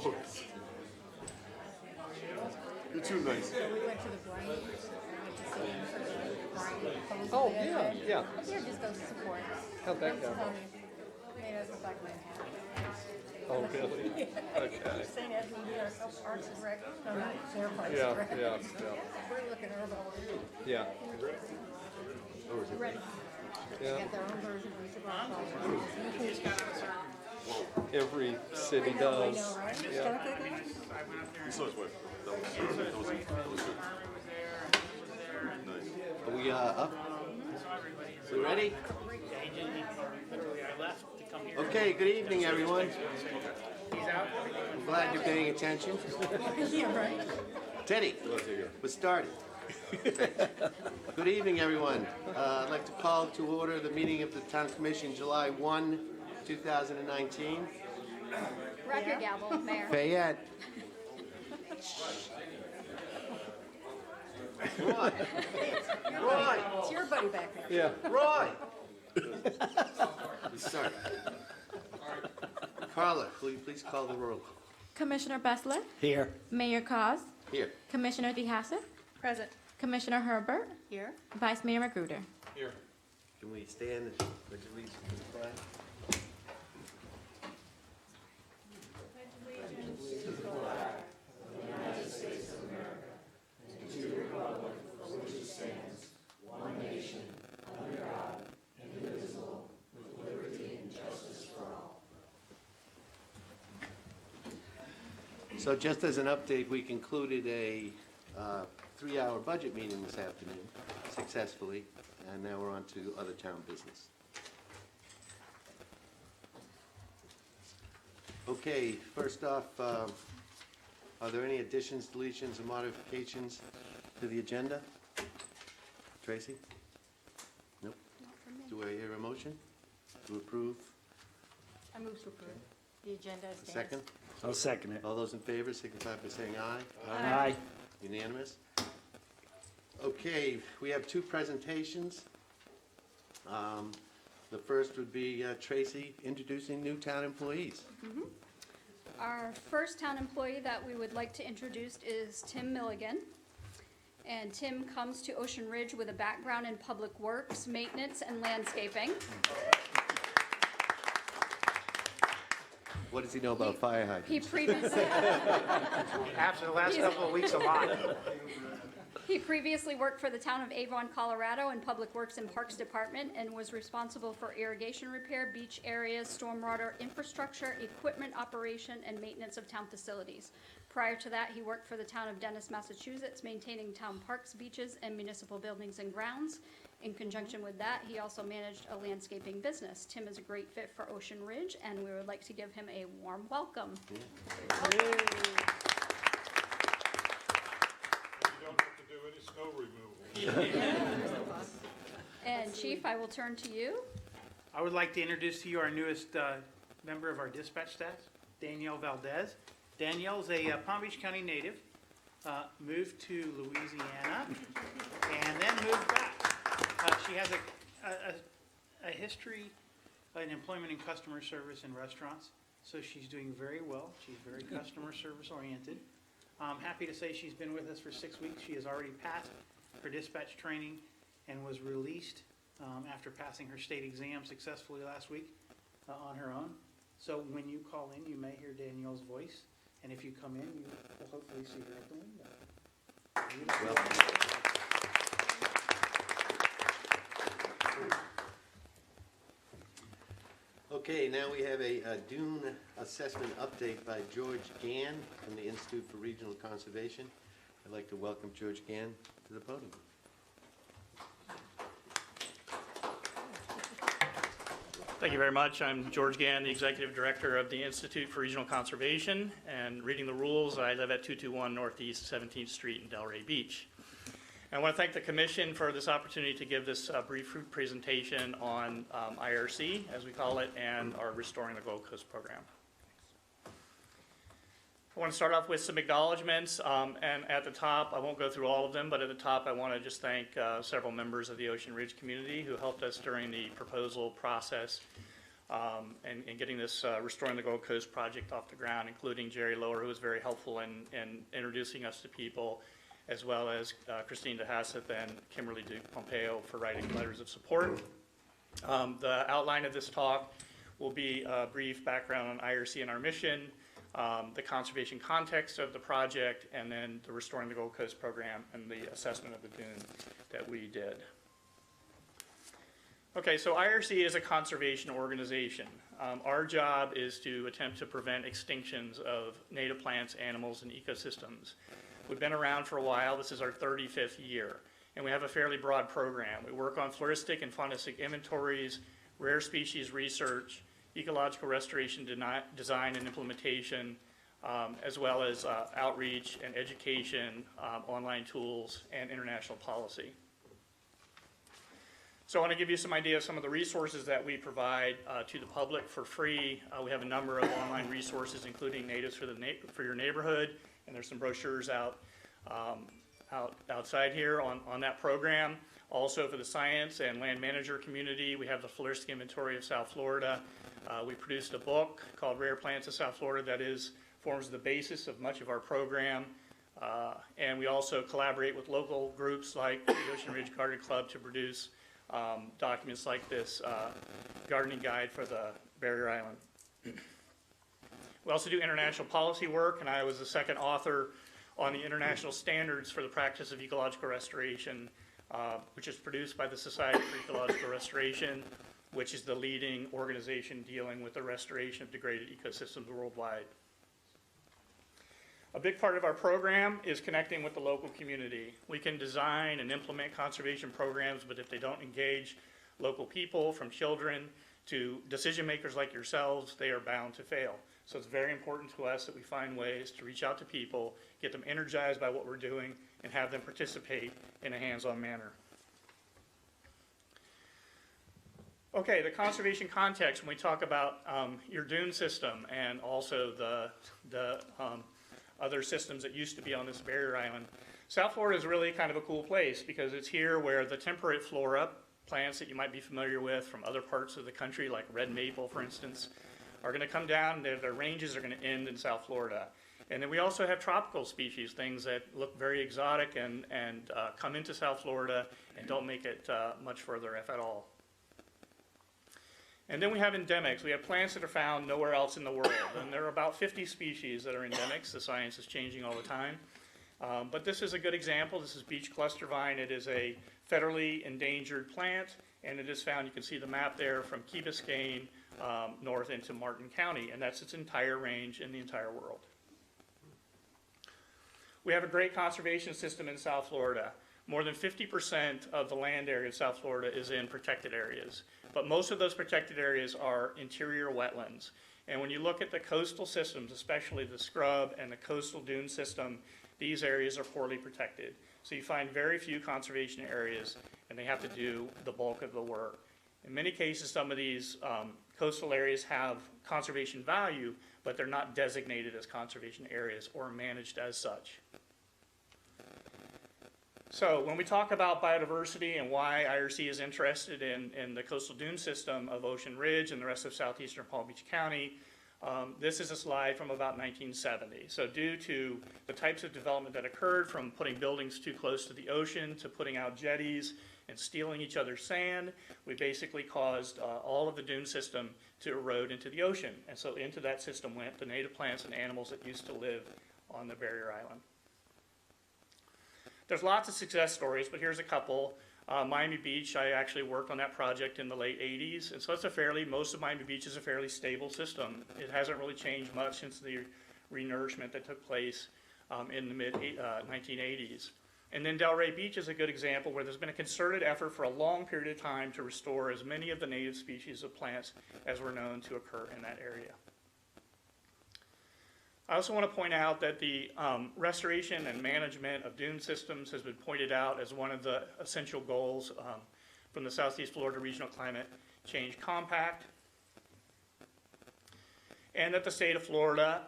Oh, you're too nice. So we went to the Bryant, we went to see him for the Bryant. Oh, yeah, yeah. Here, just go support. How'd that go? Made us look like Manhattan. Oh, really? Okay. Saying as we do ourselves Parks and Rec, no, not their Parks Yeah, and Rec. yeah, We're looking herbal. yeah. Ready? Yeah. Got their own version of each of our products. Every city I does. know, right? Yeah. Don't they do? He saw his wife. That was good. Nice. Are we up? We ready? Okay, good evening, everyone. I'm glad you're paying attention. Yeah, right. Teddy, we're starting. Good evening, everyone. I'd like to call to order the meeting of the Town Commission, July 1, 2019. Wrap your gavel, Mayor. Fayette. Roy. Roy. It's your buddy back there. Yeah. Roy. Sorry. Carla, will you please call the roll? Commissioner Bessler, Here. Mayor Cos, Here. Commissioner DeHassett, Present. Commissioner Herbert, Here. Vice Mayor Magruder. Can we stand and pledge allegiance to the flag? So just as an update, we concluded a 3-hour budget meeting this afternoon successfully, and now we're on to other town business. Okay, first off, are there any additions, deletions, or modifications to the agenda? Tracy? Nope. Do I hear a motion to approve? I move to approve the agenda as A stands. second? I'll second it. All those in favor signify by saying aye. Aye. Unanimous? Okay, we have 2 presentations. The first would be Tracy introducing new town employees. Our first town employee that we would like to introduce is Tim Milligan. And Tim comes to Ocean Ridge with a background in public works, maintenance, and landscaping. What does he know about fire hydrants? He previously, After the last couple of weeks, a lot. he previously worked for the town of Avon, Colorado in Public Works and Parks Department and was responsible for irrigation repair, beach areas, stormwater infrastructure, equipment operation, and maintenance of town facilities. Prior to that, he worked for the town of Dennis, Massachusetts, maintaining town parks, beaches, and municipal buildings and grounds. In conjunction with that, he also managed a landscaping business. Tim is a great fit for Ocean Ridge, and we would like to give him a warm welcome. You don't have to do any snow removal. And Chief, I will turn to you. I would like to introduce to you our newest member of our dispatch staff, Danielle Valdez. Danielle's a Palm Beach County native, moved to Louisiana, and then moved back. She has a history in employment and customer service in restaurants, so she's doing very well. She's very customer service oriented. I'm happy to say she's been with us for 6 weeks. She has already passed her dispatch training and was released after passing her state exam successfully last week on her own. So when you call in, you may hear Danielle's voice, and if you come in, you will hopefully see her at the window. Welcome. Okay, now we have a dune assessment update by George Gann from the Institute for Regional Conservation. I'd like to welcome George Gann to the podium. Thank you very much. I'm George Gann, the Executive Director of the Institute for Regional Conservation. And reading the rules, I live at 221 Northeast 17th Street in Delray Beach. And I want to thank the Commission for this opportunity to give this brief presentation on IRC, as we call it, and our Restoring the Gold Coast program. I want to start off with some acknowledgments, and at the top, I won't go through all of them, but at the top I want to just thank several members of the Ocean Ridge community who helped us during the proposal process and getting this Restoring the Gold Coast project off the ground, including Jerry Lower, who was very helpful in introducing us to people, as well as Christine DeHasseth and Kimberly Duke Pompeo for writing letters of support. The outline of this talk will be a brief background on IRC and our mission, the conservation context of the project, and then the Restoring the Gold Coast program and the assessment of the dune that we did. Okay, so IRC is a conservation organization. Our job is to attempt to prevent extinctions of native plants, animals, and ecosystems. We've been around for a while. This is our 35th year, and we have a fairly broad program. We work on floristic and faunistic inventories, rare species research, ecological restoration design and implementation, as well as outreach and education, online tools, and international policy. So I want to give you some idea of some of the resources that we provide to the public for free. We have a number of online resources, including Natives for Your Neighborhood, and there's some brochures outside here on that program. Also for the science and land manager community, we have the Floristic Inventory of South Florida. We produced a book called Rare Plants of South Florida that forms the basis of much of our program. And we also collaborate with local groups like the Ocean Ridge Garden Club to produce documents like this gardening guide for the Barrier Island. We also do international policy work, and I was the second author on the international standards for the practice of ecological restoration, which is produced by the Society for Ecological Restoration, which is the leading organization dealing with the restoration of degraded ecosystems worldwide. A big part of our program is connecting with the local community. We can design and implement conservation programs, but if they don't engage local people, from children to decision makers like yourselves, they are bound to fail. So it's very important to us that we find ways to reach out to people, get them energized by what we're doing, and have them participate in a hands-on manner. Okay, the conservation context, when we talk about your dune system and also the other systems that used to be on this barrier island. South Florida is really kind of a cool place because it's here where the temperate flora, plants that you might be familiar with from other parts of the country, like red maple, for instance, are going to come down. Their ranges are going to end in South Florida. And then we also have tropical species, things that look very exotic and come into South Florida and don't make it much further, if at all. And then we have endemics. We have plants that are found nowhere else in the world. And there are about 50 species that are endemics. The science is changing all the time. But this is a good example. This is beach cluster vine. It is a federally endangered plant, and it is found, you can see the map there, from Key Biscayne north into Martin County, and that's its entire range in the entire world. We have a great conservation system in South Florida. More than 50% of the land area of South Florida is in protected areas, but most of those protected areas are interior wetlands. And when you look at the coastal systems, especially the scrub and the coastal dune system, these areas are poorly protected. So you find very few conservation areas, and they have to do the bulk of the work. In many cases, some of these coastal areas have conservation value, but they're not designated as conservation areas or managed as such. So when we talk about biodiversity and why IRC is interested in the coastal dune system of Ocean Ridge and the rest of southeastern Palm Beach County, this is a slide from about 1970. So due to the types of development that occurred, from putting buildings too close to the ocean to putting out jetties and stealing each other's sand, we basically caused all of the dune system to erode into the ocean. And so into that system went the native plants and animals that used to live on the barrier island. There's lots of success stories, but here's a couple. Miami Beach, I actually worked on that project in the late 80s, and so it's most of Miami Beach is a fairly stable system. It hasn't really changed much since the renourishment that took place in the mid-1980s. And then Delray Beach is a good example where there's been a concerted effort for a long period of time to restore as many of the native species of plants as were known to occur in that area. I also want to point out that the restoration and management of dune systems has been pointed out as one of the essential goals from the Southeast Florida Regional Climate Change Compact, and that the state of Florida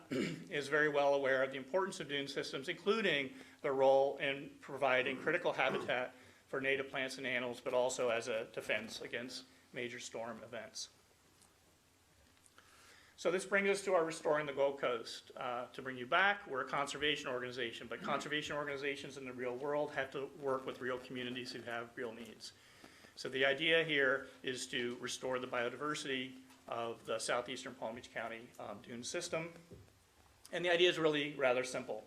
is very well aware of the importance of dune systems, including their role in providing critical habitat for native plants and animals, but also as a defense against major storm events. So this brings us to our Restoring the Gold Coast. To bring you back, we're a conservation organization, but conservation organizations in the real world have to work with real communities who have real needs. So the idea here is to restore the biodiversity of the southeastern Palm Beach County dune system. And the idea is really rather simple.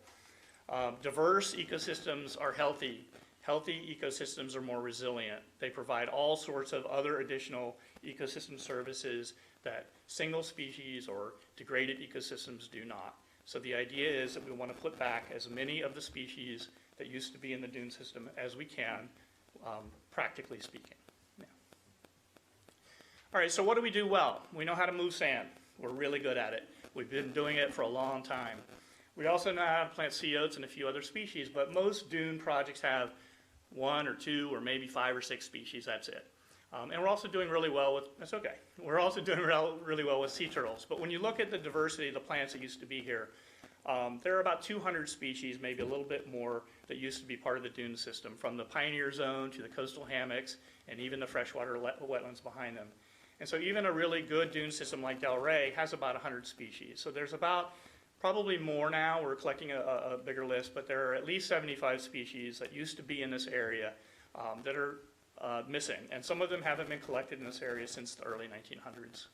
Diverse ecosystems are healthy. Healthy ecosystems are more resilient. They provide all sorts of other additional ecosystem services that single species or degraded ecosystems do not. So the idea is that we want to put back as many of the species that used to be in the dune system as we can, practically speaking. Yeah. All right, so what do we do well? We know how to move sand. We're really good at it. We've been doing it for a long time. We also know how to plant sea oats and a few other species, but most dune projects have 1 or 2 or maybe 5 or 6 species, that's it. And we're also doing really well with, that's okay, we're also doing really well with sea turtles. But when you look at the diversity of the plants that used to be here, there are about 200 species, maybe a little bit more, that used to be part of the dune system, from the pioneer zone to the coastal hammocks and even the freshwater wetlands behind them. And so even a really good dune system like Delray has about 100 species. So there's about, probably more now, we're collecting a bigger list, but there are at least 75 species that used to be in this area that are missing. And some of them haven't been collected in this area since the early 1900s.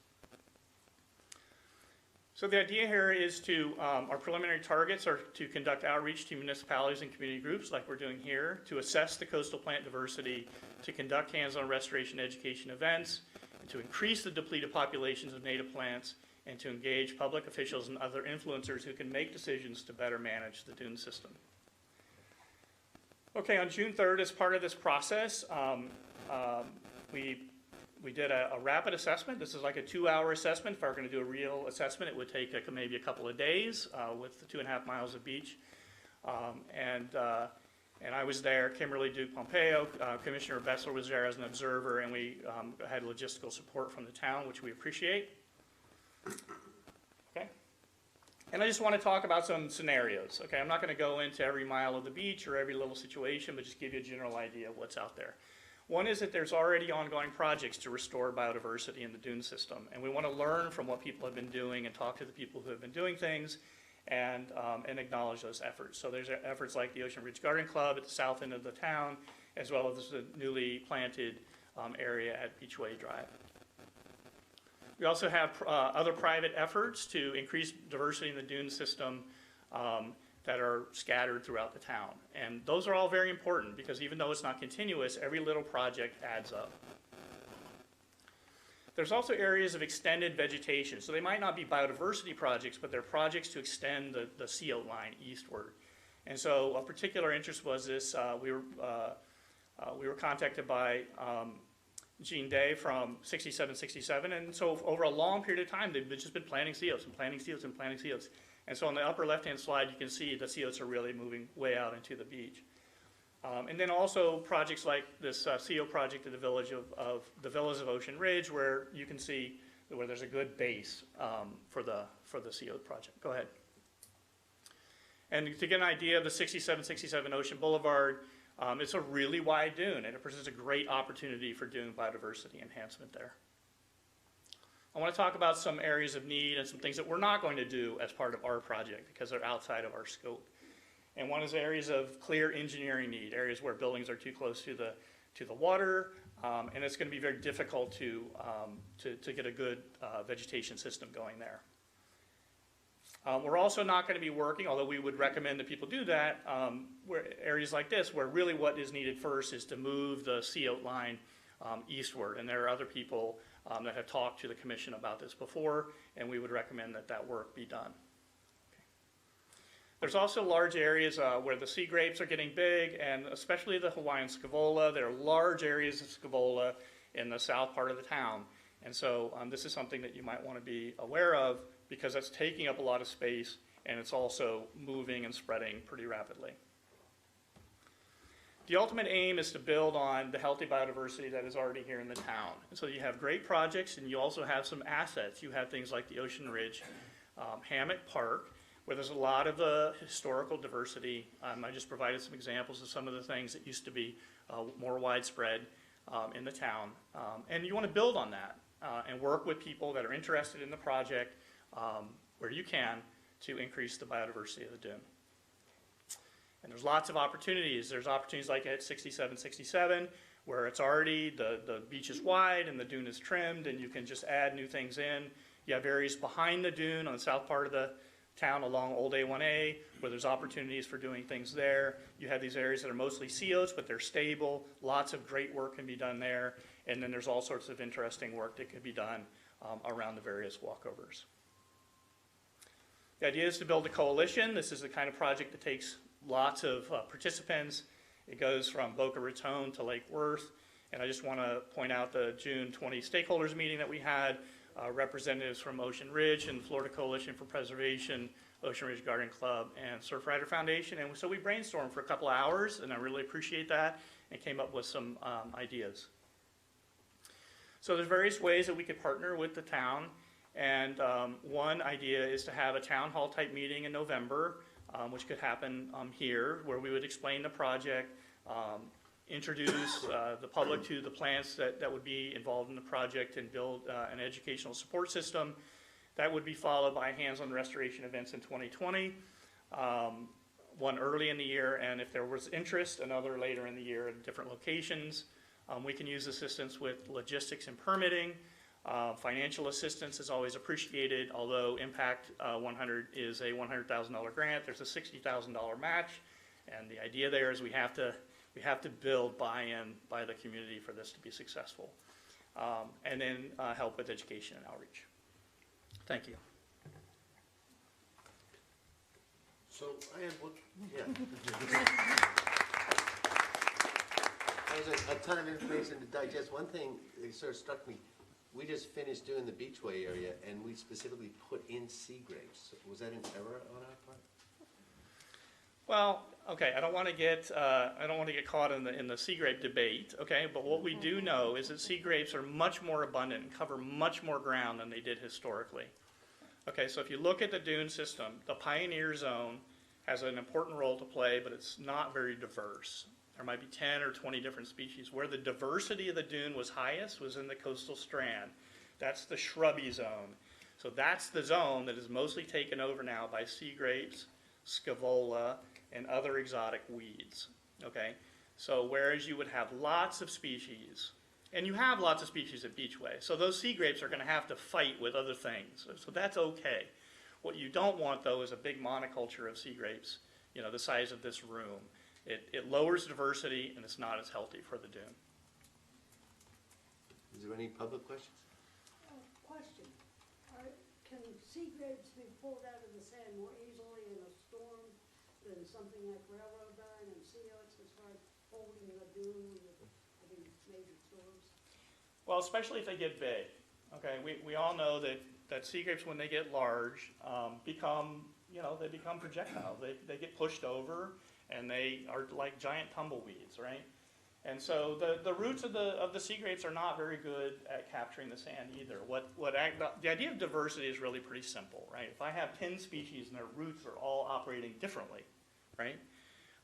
So the idea here is to, our preliminary targets are to conduct outreach to municipalities and community groups like we're doing here, to assess the coastal plant diversity, to conduct hands-on restoration education events, and to increase the depleted populations of native plants, and to engage public officials and other influencers who can make decisions to better manage the dune system. Okay, on June 3rd, as part of this process, we did a rapid assessment. This is like a 2-hour assessment. If I were going to do a real assessment, it would take maybe a couple of days with the 2.5 miles of beach. And I was there. Kimberly Duke Pompeo, Commissioner Bessler was there as an observer, and we had logistical support from the town, which we appreciate. Okay. And I just want to talk about some scenarios. Okay, I'm not going to go into every mile of the beach or every little situation, but just give you a general idea of what's out there. One is that there's already ongoing projects to restore biodiversity in the dune system, and we want to learn from what people have been doing and talk to the people who have been doing things and acknowledge those efforts. So there's efforts like the Ocean Ridge Garden Club at the south end of the town, as well as the newly planted area at Beachway Drive. We also have other private efforts to increase diversity in the dune system that are scattered throughout the town. And those are all very important because even though it's not continuous, every little project adds up. There's also areas of extended vegetation. So they might not be biodiversity projects, but they're projects to extend the sea oat line eastward. And so of particular interest was this, we were contacted by Gene Day from 6767, and so over a long period of time, they've just been planting sea oats and planting sea oats and planting sea oats. And so on the upper left-hand slide, you can see the sea oats are really moving way out into the beach. And then also projects like this sea oat project at the village of the Villas of Ocean Ridge, where you can see where there's a good base for the sea oat project. Go ahead. And to get an idea of the 6767 Ocean Boulevard, it's a really wide dune, and it presents a great opportunity for dune biodiversity enhancement there. I want to talk about some areas of need and some things that we're not going to do as part of our project because they're outside of our scope. And one is areas of clear engineering need, areas where buildings are too close to the water, and it's going to be very difficult to get a good vegetation system going there. We're also not going to be working, although we would recommend that people do that, where areas like this, where really what is needed first is to move the sea oat line eastward. And there are other people that have talked to the commission about this before, and we would recommend that that work be done. Okay. There's also large areas where the sea grapes are getting big, and especially the Hawaiian scaevola. There are large areas of scaevola in the south part of the town. And so this is something that you might want to be aware of, because that's taking up a lot of space, and it's also moving and spreading pretty rapidly. The ultimate aim is to build on the healthy biodiversity that is already here in the town. And so you have great projects, and you also have some assets. You have things like the Ocean Ridge Hammock Park, where there's a lot of historical diversity. I just provided some examples of some of the things that used to be more widespread in the town. And you want to build on that and work with people that are interested in the project where you can to increase the biodiversity of the dune. And there's lots of opportunities. There's opportunities like at 6767, where it's already, the beach is wide and the dune is trimmed, and you can just add new things in. You have areas behind the dune on the south part of the town along Old A1A, where there's opportunities for doing things there. You have these areas that are mostly sea oats, but they're stable. Lots of great work can be done there. And then there's all sorts of interesting work that could be done around the various walkovers. The idea is to build a coalition. This is the kind of project that takes lots of participants. It goes from Boca Raton to Lake Worth. And I just want to point out the June 20 stakeholders meeting that we had. Representatives from Ocean Ridge and Florida Coalition for Preservation, Ocean Ridge Garden Club, and Surfrider Foundation. And so we brainstormed for a couple hours, and I really appreciate that, and came up with some ideas. So there's various ways that we could partner with the town. And one idea is to have a town hall type meeting in November, which could happen here, where we would explain the project, introduce the public to the plants that would be involved in the project, and build an educational support system. That would be followed by hands-on restoration events in 2020, one early in the year, and if there was interest, another later in the year at different locations. We can use assistance with logistics and permitting. Financial assistance is always appreciated, although Impact 100 is a $100,000 grant. There's a $60,000 match, and the idea there is we have to build buy-in by the community for this to be successful. And then help with education and outreach. Thank you. So I had one, yeah. That was a ton of information to digest. One thing that sort of struck me, we just finished doing the Beachway area, and we specifically put in sea grapes. Was that an error on our part? Well, okay, I don't want to get caught in the sea grape debate, okay? But what we do know is that sea grapes are much more abundant and cover much more ground than they did historically. Okay, so if you look at the dune system, the Pioneer Zone has an important role to play, but it's not very diverse. There might be 10 or 20 different species. Where the diversity of the dune was highest was in the coastal strand. That's the shrubby zone. So that's the zone that is mostly taken over now by sea grapes, scaevola, and other exotic weeds, okay? So whereas you would have lots of species, and you have lots of species at Beachway, so those sea grapes are gonna have to fight with other things, so that's okay. What you don't want, though, is a big monoculture of sea grapes, you know, the size of this room. It lowers diversity, and it's not as healthy for the dune. Is there any public questions? Question, can sea grapes be pulled out of the sand more easily in a storm than something like railroad vine and sea oats as far as holding the dune with having major storms? Well, especially if they get big, okay? We all know that sea grapes, when they get large, become projectiles. They get pushed over, and they are like giant tumbleweeds, right? And so the roots of the sea grapes are not very good at capturing the sand either. The idea of diversity is really pretty simple, right? If I have 10 species and their roots are all operating differently, right?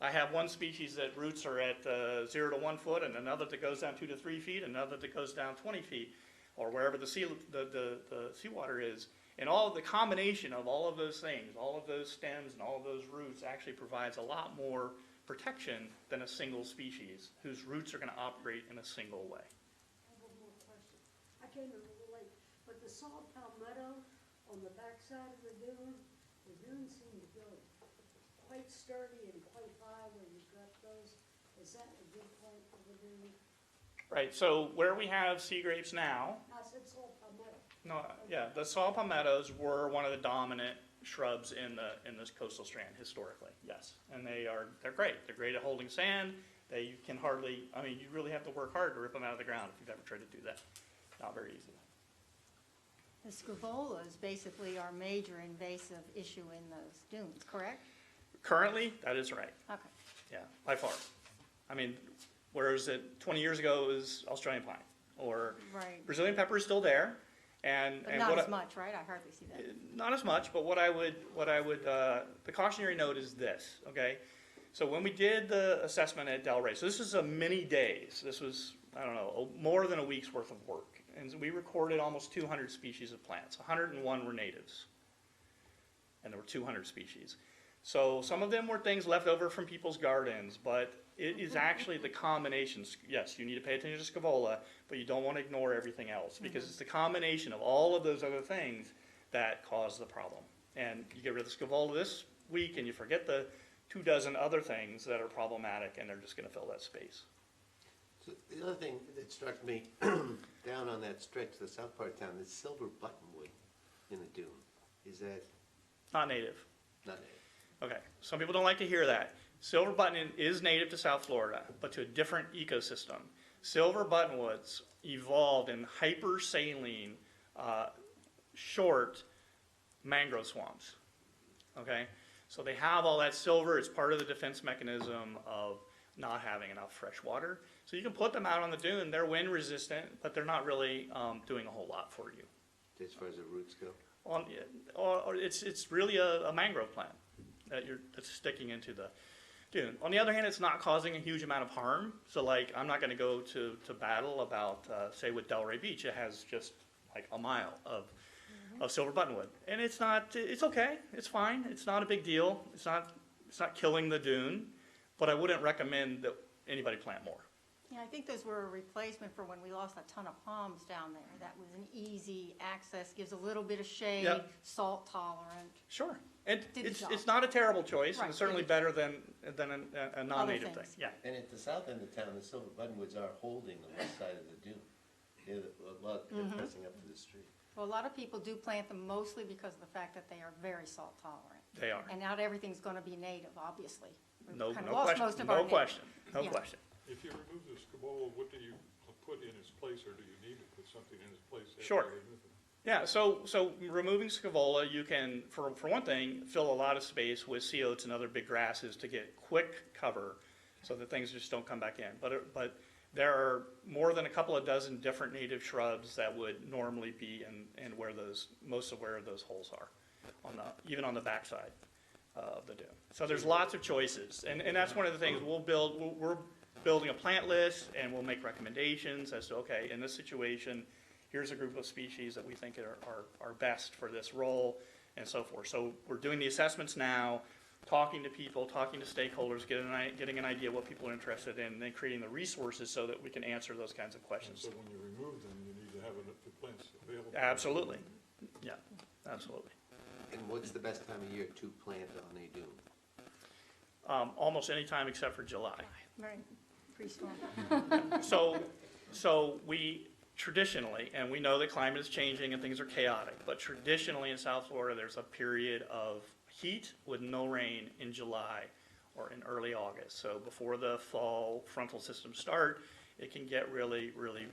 I have one species that roots are at 0 to 1 foot, and another that goes down 2 to 3 feet, another that goes down 20 feet, or wherever the seawater is. And all of the combination of all of those things, all of those stems and all of those roots actually provides a lot more protection than a single species whose roots are going to operate in a single way. I have one more question. I came in a little late, but the saw palmetto on the backside of the dune seemed to go quite sturdy and quite high where you've got those. Is that a good point for the dune? Right, so where we have sea grapes now, I said saw palmetto. the saw palmettos were one of the dominant shrubs in this coastal strand historically, yes. And they're great. They're great at holding sand. You really have to work hard to rip them out of the ground if you've ever tried to do that. Not very easy. The scaevolas basically are a major invasive issue in those dunes, correct? Currently, that is right. Okay. Yeah, by far. Whereas 20 years ago it was Australian pine, or Right. Brazilian pepper is still there, But not as much, right? I hardly see that. Not as much, but the cautionary note is this, okay? So when we did the assessment at Delray, so this was many days. This was, more than a week's worth of work. And we recorded almost 200 species of plants. 101 were natives, and there were 200 species. So some of them were things left over from people's gardens, but it is actually the combinations. Yes, you need to pay attention to scaevola, but you don't want to ignore everything else, because it's the combination of all of those other things that cause the problem. And you get rid of the scaevola this week, and you forget the 24 other things that are problematic, and they're just going to fill that space. So the other thing that struck me down on that stretch, the south part of town, is silver buttonwood in the dune. Is that Not native. not native? Okay, some people don't like to hear that. Silver button is native to South Florida, but to a different ecosystem. Silver buttonwoods evolved in hypersaline, short mangrove swamps. Okay, so they have all that silver. It's part of the defense mechanism of not having enough fresh water. So you can put them out on the dune. They're wind resistant, but they're not really doing a whole lot for you. As far as the roots go? Or it's really a mangrove plant that's sticking into the dune. On the other hand, it's not causing a huge amount of harm. So like, I'm not going to go to battle about, say with Delray Beach, it has just like a mile of silver buttonwood, and it's okay, it's fine, it's not a big deal, it's not killing the dune, but I wouldn't recommend that anybody plant more. Yeah, I think those were a replacement for when we lost a ton of palms down there. That was an easy access, gives a little bit of shade, Yep. salt tolerant. Sure, and Did the it's job. not a terrible choice, and Right, it's certainly did better than a non-native thing. things. Yeah, And at the south end of town, the silver buttonwoods are holding the west side of the dune. They're pressing up to the street. Well, a lot of people do plant them mostly because of the fact that they are very salt tolerant. they are. And not everything's gonna be native, obviously. We've No kind of lost most question. of our No native. question. No Yeah. question. If you remove the scaevola, what do you put in its place, or do you need to put something in its place? after Sure. you remove it? Yeah, so removing scaevola, you can, for one thing, fill a lot of space with sea oats and other big grasses to get quick cover so that things just don't come back in. But there are more than a couple of dozen different native shrubs that would normally be in where most of where those holes are, even on the backside of the dune. So there's lots of choices, and that's one of the things we're building a plant list, and we'll make recommendations as to, okay, in this situation, here's a group of species that we think are best for this role, and so forth. So we're doing the assessments now, talking to people, talking to stakeholders, getting an idea what people are interested in, and then creating the resources so that we can answer those kinds of And questions. so when you remove them, you need to have the plants available. Absolutely. Yeah, absolutely. And what's the best time of year to plant on a dune? Almost any time except for July. Right, pre-storm. So we traditionally, and we know that climate is changing and things are chaotic, but traditionally in South Florida, there's a period of heat with no rain in July or in early August. So before the fall frontal systems start, it can get really, really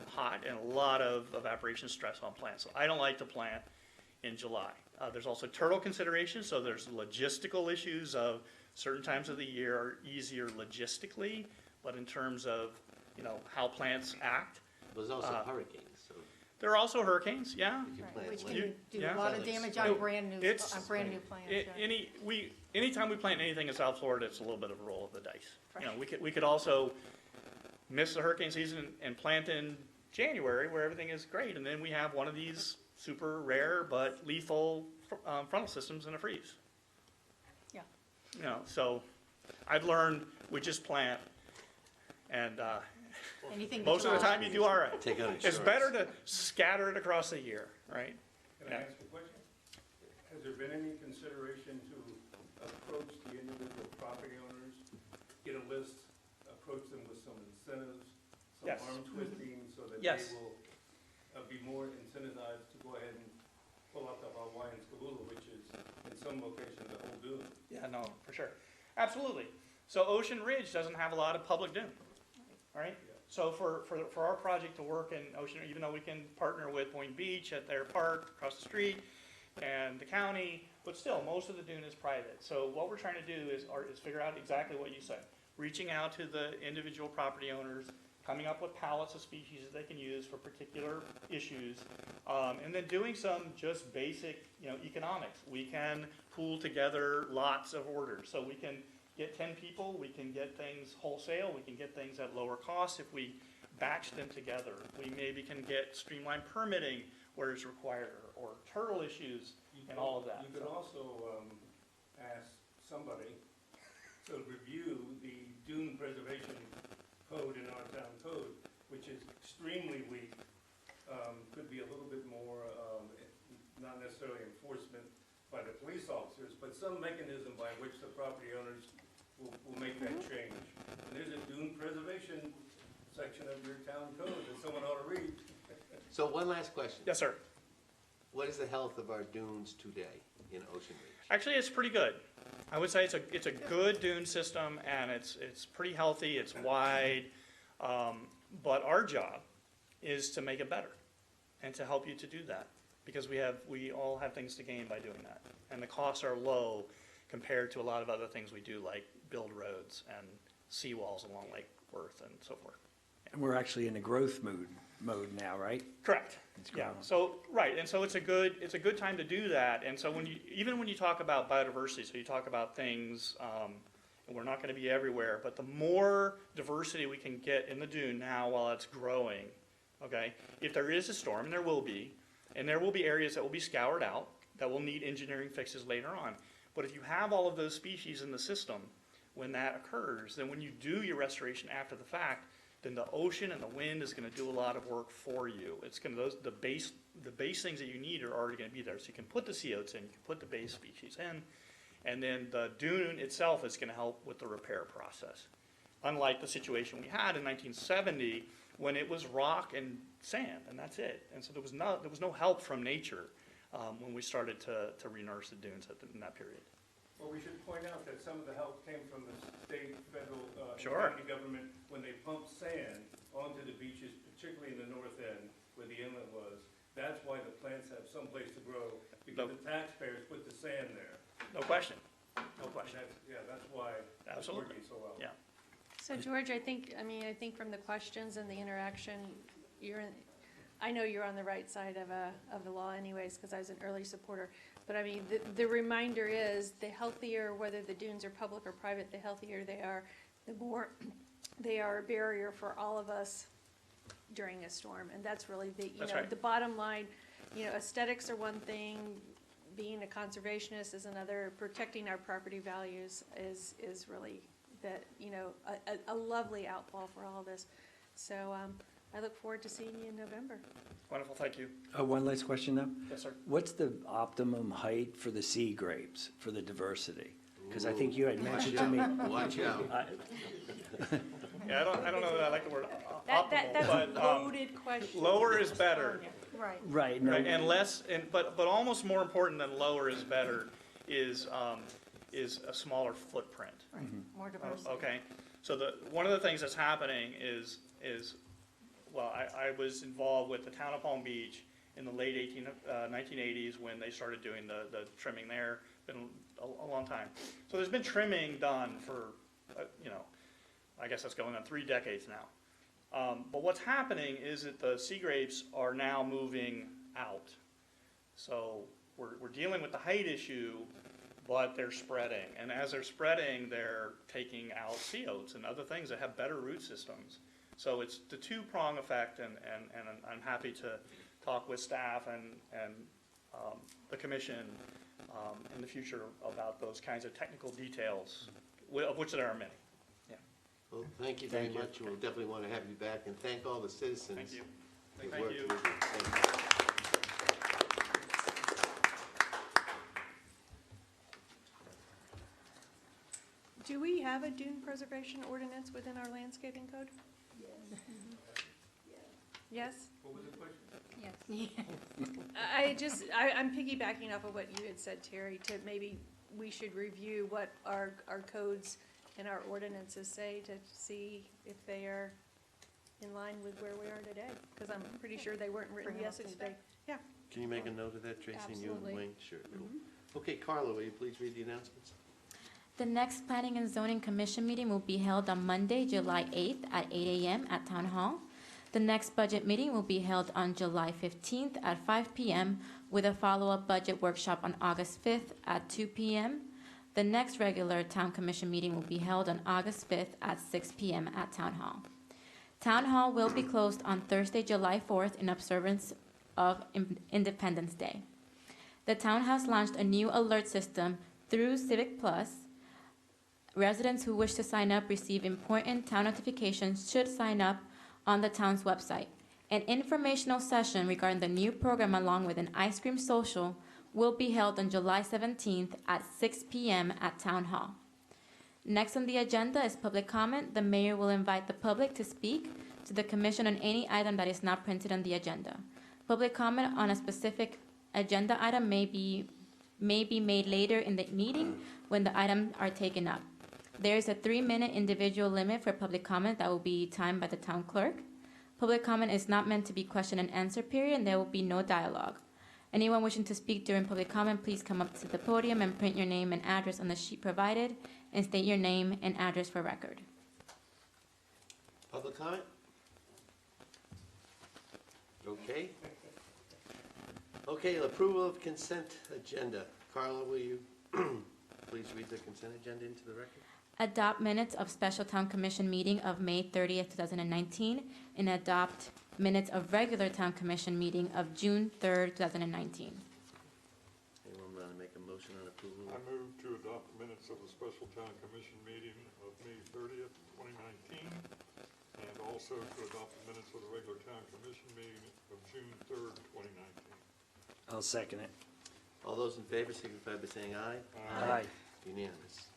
hot and a lot of evaporation stress on plants. So I don't like to plant in July. There's also turtle considerations, so there's logistical issues of certain times of the year are easier logistically, but in terms of, how plants act. There's also hurricanes, so There are also hurricanes, yeah. you can Right, plant which late. can do Yeah. a lot of Sounds like damage spring. on brand new plants. yeah. Anytime we plant anything in South Florida, it's a little bit of a roll of the dice. We could also miss the hurricane season and plant in January where everything is great, and then we have one of these super rare but lethal frontal systems in a freeze. Yeah. So I've learned we just plant, and Anything most of the July. time you do all right. Take out It's insurance. better to scatter it across the year, right? Can I ask a question? Has there been any consideration to approach the individual property owners, get a list, approach them with some incentives, some Yes. arm twisting, so that Yes. they will be more incentivized to go ahead and pull out the Hawaiian Scaevola, which is in some locations a whole dune? Yeah, no, for sure. Absolutely. So Ocean Ridge doesn't have a lot of public dune, all right? So for our project to work in Ocean, even though we can partner with Boynton Beach at their park across the street and the county, but still, most of the dune is private. So what we're trying to do is figure out exactly what you said. Reaching out to the individual property owners, coming up with pallets of species that they can use for particular issues, and then doing some just basic, economics. We can pool together lots of orders. So we can get 10 people, we can get things wholesale, we can get things at lower cost if we batch them together. We maybe can get streamlined permitting where it's required, or turtle issues and all of that. You could also ask somebody to review the dune preservation code in our town code, which is extremely weak. Could be a little bit more, not necessarily enforcement by the police officers, but some mechanism by which the property owners will make that change. And there's a dune preservation section of your town code that someone ought to read. So one last question. Yes, sir. What is the health of our dunes today in Ocean Ridge? Actually, it's pretty good. I would say it's a good dune system, and it's pretty healthy, it's wide, but our job is to make it better and to help you to do that, because we all have things to gain by doing that. And the costs are low compared to a lot of other things we do, like build roads and seawalls along Lake Worth and so forth. And we're actually in a growth mode now, right? Correct. It's Yeah. growing. So right, and so it's a good time to do that. And so even when you talk about biodiversity, so you talk about things, and we're not going to be everywhere, but the more diversity we can get in the dune now while it's growing, okay. If there is a storm, and there will be areas that will be scoured out that will need engineering fixes later on. But if you have all of those species in the system when that occurs, then when you do your restoration after the fact, then the ocean and the wind is going to do a lot of work for you. It's going to the base things that you need are already going to be there. So you can put the sea oats in, you can put the base species in, and then the dune itself is going to help with the repair process. Unlike the situation we had in 1970 when it was rock and sand, and that's it. And so there was no help from nature when we started to re-nurse the dunes in that period. Well, we should point out that some of the help came from the state, federal, and Sure. county government when they pumped sand onto the beaches, particularly in the north end where the inlet was. That's why the plants have some place to grow, because the taxpayers put the sand there. No question. No question. That's why it's Absolutely. working so well. Yeah. So George, I think from the questions and the interaction, I know you're on the right side of the law anyways, because I was an early supporter. But I mean, the reminder is, the healthier, whether the dunes are public or private, the healthier they are, the more they are a barrier for all of us during a storm. And that's really That's right. the bottom line. Aesthetics are one thing, being a conservationist is another, protecting our property values is really a lovely outfall for all of this. So I look forward to seeing you in November. Wonderful, thank you. One last question though. Yes, sir. What's the optimum height for the sea grapes for the diversity? Because I think you had mentioned to me. Watch out. Yeah, I don't know that I like the word That's optimal, but a loaded question. lower is better. Right. Right. No, Right, and less, but almost more important than lower is better is a smaller footprint. More diversity. Okay, so one of the things that's happening is well, I was involved with the town of Palm Beach in the late 1980s when they started doing the trimming there. Been a long time. So there's been trimming done for, I guess that's going on 3 decades now. But what's happening is that the sea grapes are now moving out. So we're dealing with the height issue, but they're spreading. And as they're spreading, they're taking out sea oats and other things that have better root systems. So it's the two-prong effect, and I'm happy to talk with staff and the commission in the future about those kinds of technical details, of which there are many. Well, thank you very much. We'll definitely want to have you back, and thank all the citizens. Thank you. who've Thank worked you. with Thank you. Do we have a dune preservation ordinance within our landscaping code? Yes? What was the question? Yes. I'm piggybacking off of what you had said, Terry, to maybe we should review what our codes and our ordinances say to see if they are in line with where we are today, because I'm pretty sure they weren't written Bring them up to yesterday. Yeah. Can you make a note of that, Tracy, and you and Absolutely. Wayne? Sure, cool. Okay, Carla, will you please read the announcements? The next Planning and Zoning Commission meeting will be held on Monday, July 8th at 8 a.m. at Town Hall. The next budget meeting will be held on July 15th at 5 p.m. with a follow-up budget workshop on August 5th at 2 p.m. The next regular Town Commission meeting will be held on August 5th at 6 p.m. at Town Hall. Town Hall will be closed on Thursday, July 4th in observance of Independence Day. The town has launched a new alert system through Civic Plus. Residents who wish to sign up receive important town notifications should sign up on the town's website. An informational session regarding the new program along with an ice cream social will be held on July 17th at 6 p.m. at Town Hall. Next on the agenda is public comment. The mayor will invite the public to speak to the commission on any item that is not printed on the agenda. Public comment on a specific agenda item may be made later in the meeting when the items are taken up. There is a 3-minute individual limit for public comment that will be timed by the town clerk. Public comment is not meant to be question and answer period, and there will be no dialogue. Anyone wishing to speak during public comment, please come up to the podium and print your name and address on the sheet provided, and state your name and address for record. Public comment? Okay. Okay, approval of consent agenda. Carla, will you please read the consent agenda into the record? Adopt minutes of special town commission meeting of May 30th, 2019, and adopt minutes of regular town commission meeting of June 3rd, 2019. Anyone want to make a motion on approval? I move to adopt the minutes of the special town commission meeting of May 30th, 2019, and also to adopt the minutes of the regular town commission meeting of June 3rd, 2019. I'll second it. All those in favor signify by saying aye. Aye. Unanimous.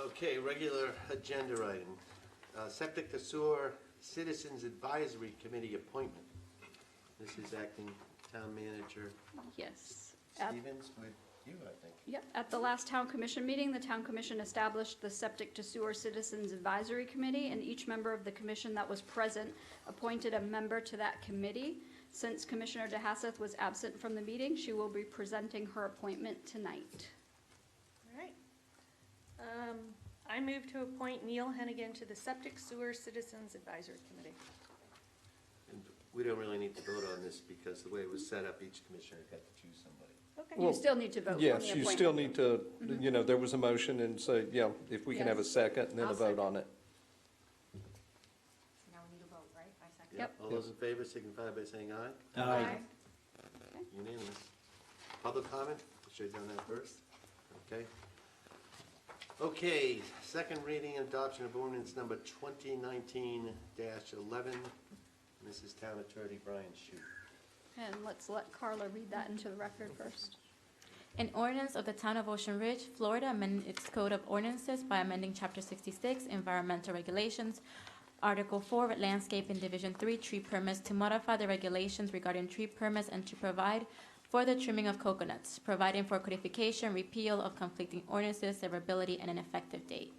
Okay, regular agenda item. Septic to Sewer Citizens Advisory Committee appointment. This is acting town manager Yes. Stevens with you, I think. Yep, at the last town commission meeting, the town commission established the Septic to Sewer Citizens Advisory Committee, and each member of the commission that was present appointed a member to that committee. Since Commissioner DeHasseth was absent from the meeting, she will be presenting her appointment tonight. All right. I move to appoint Neil Hennigan to the Septic Sewer Citizens Advisory Committee. And we don't really need to vote on this because the way it was set up, each commissioner got to choose somebody. Okay. You still need to vote on the Yes, appointment. you still need to, you know, there was a motion and so, yeah, if we can have a Yes. second and then a I'll vote second. on it. Now we need a vote, right? I second. Yep. All those in favor signify by saying aye. Aye. Unanimous. Public comment? Should have done that first. Okay. Okay, second reading and adoption of ordinance number 2019-11. This is Town Attorney Brian Shute. And let's let Carla read that into the record first. An ordinance of the Town of Ocean Ridge, Florida, amending its code of ordinances by amending Chapter 66, Environmental Regulations, Article 4, Landscape in Division 3, Tree Permits, to modify the regulations regarding tree permits and to provide for the trimming of coconuts, providing for codification, repeal of conflicting ordinances, severability, and an effective date.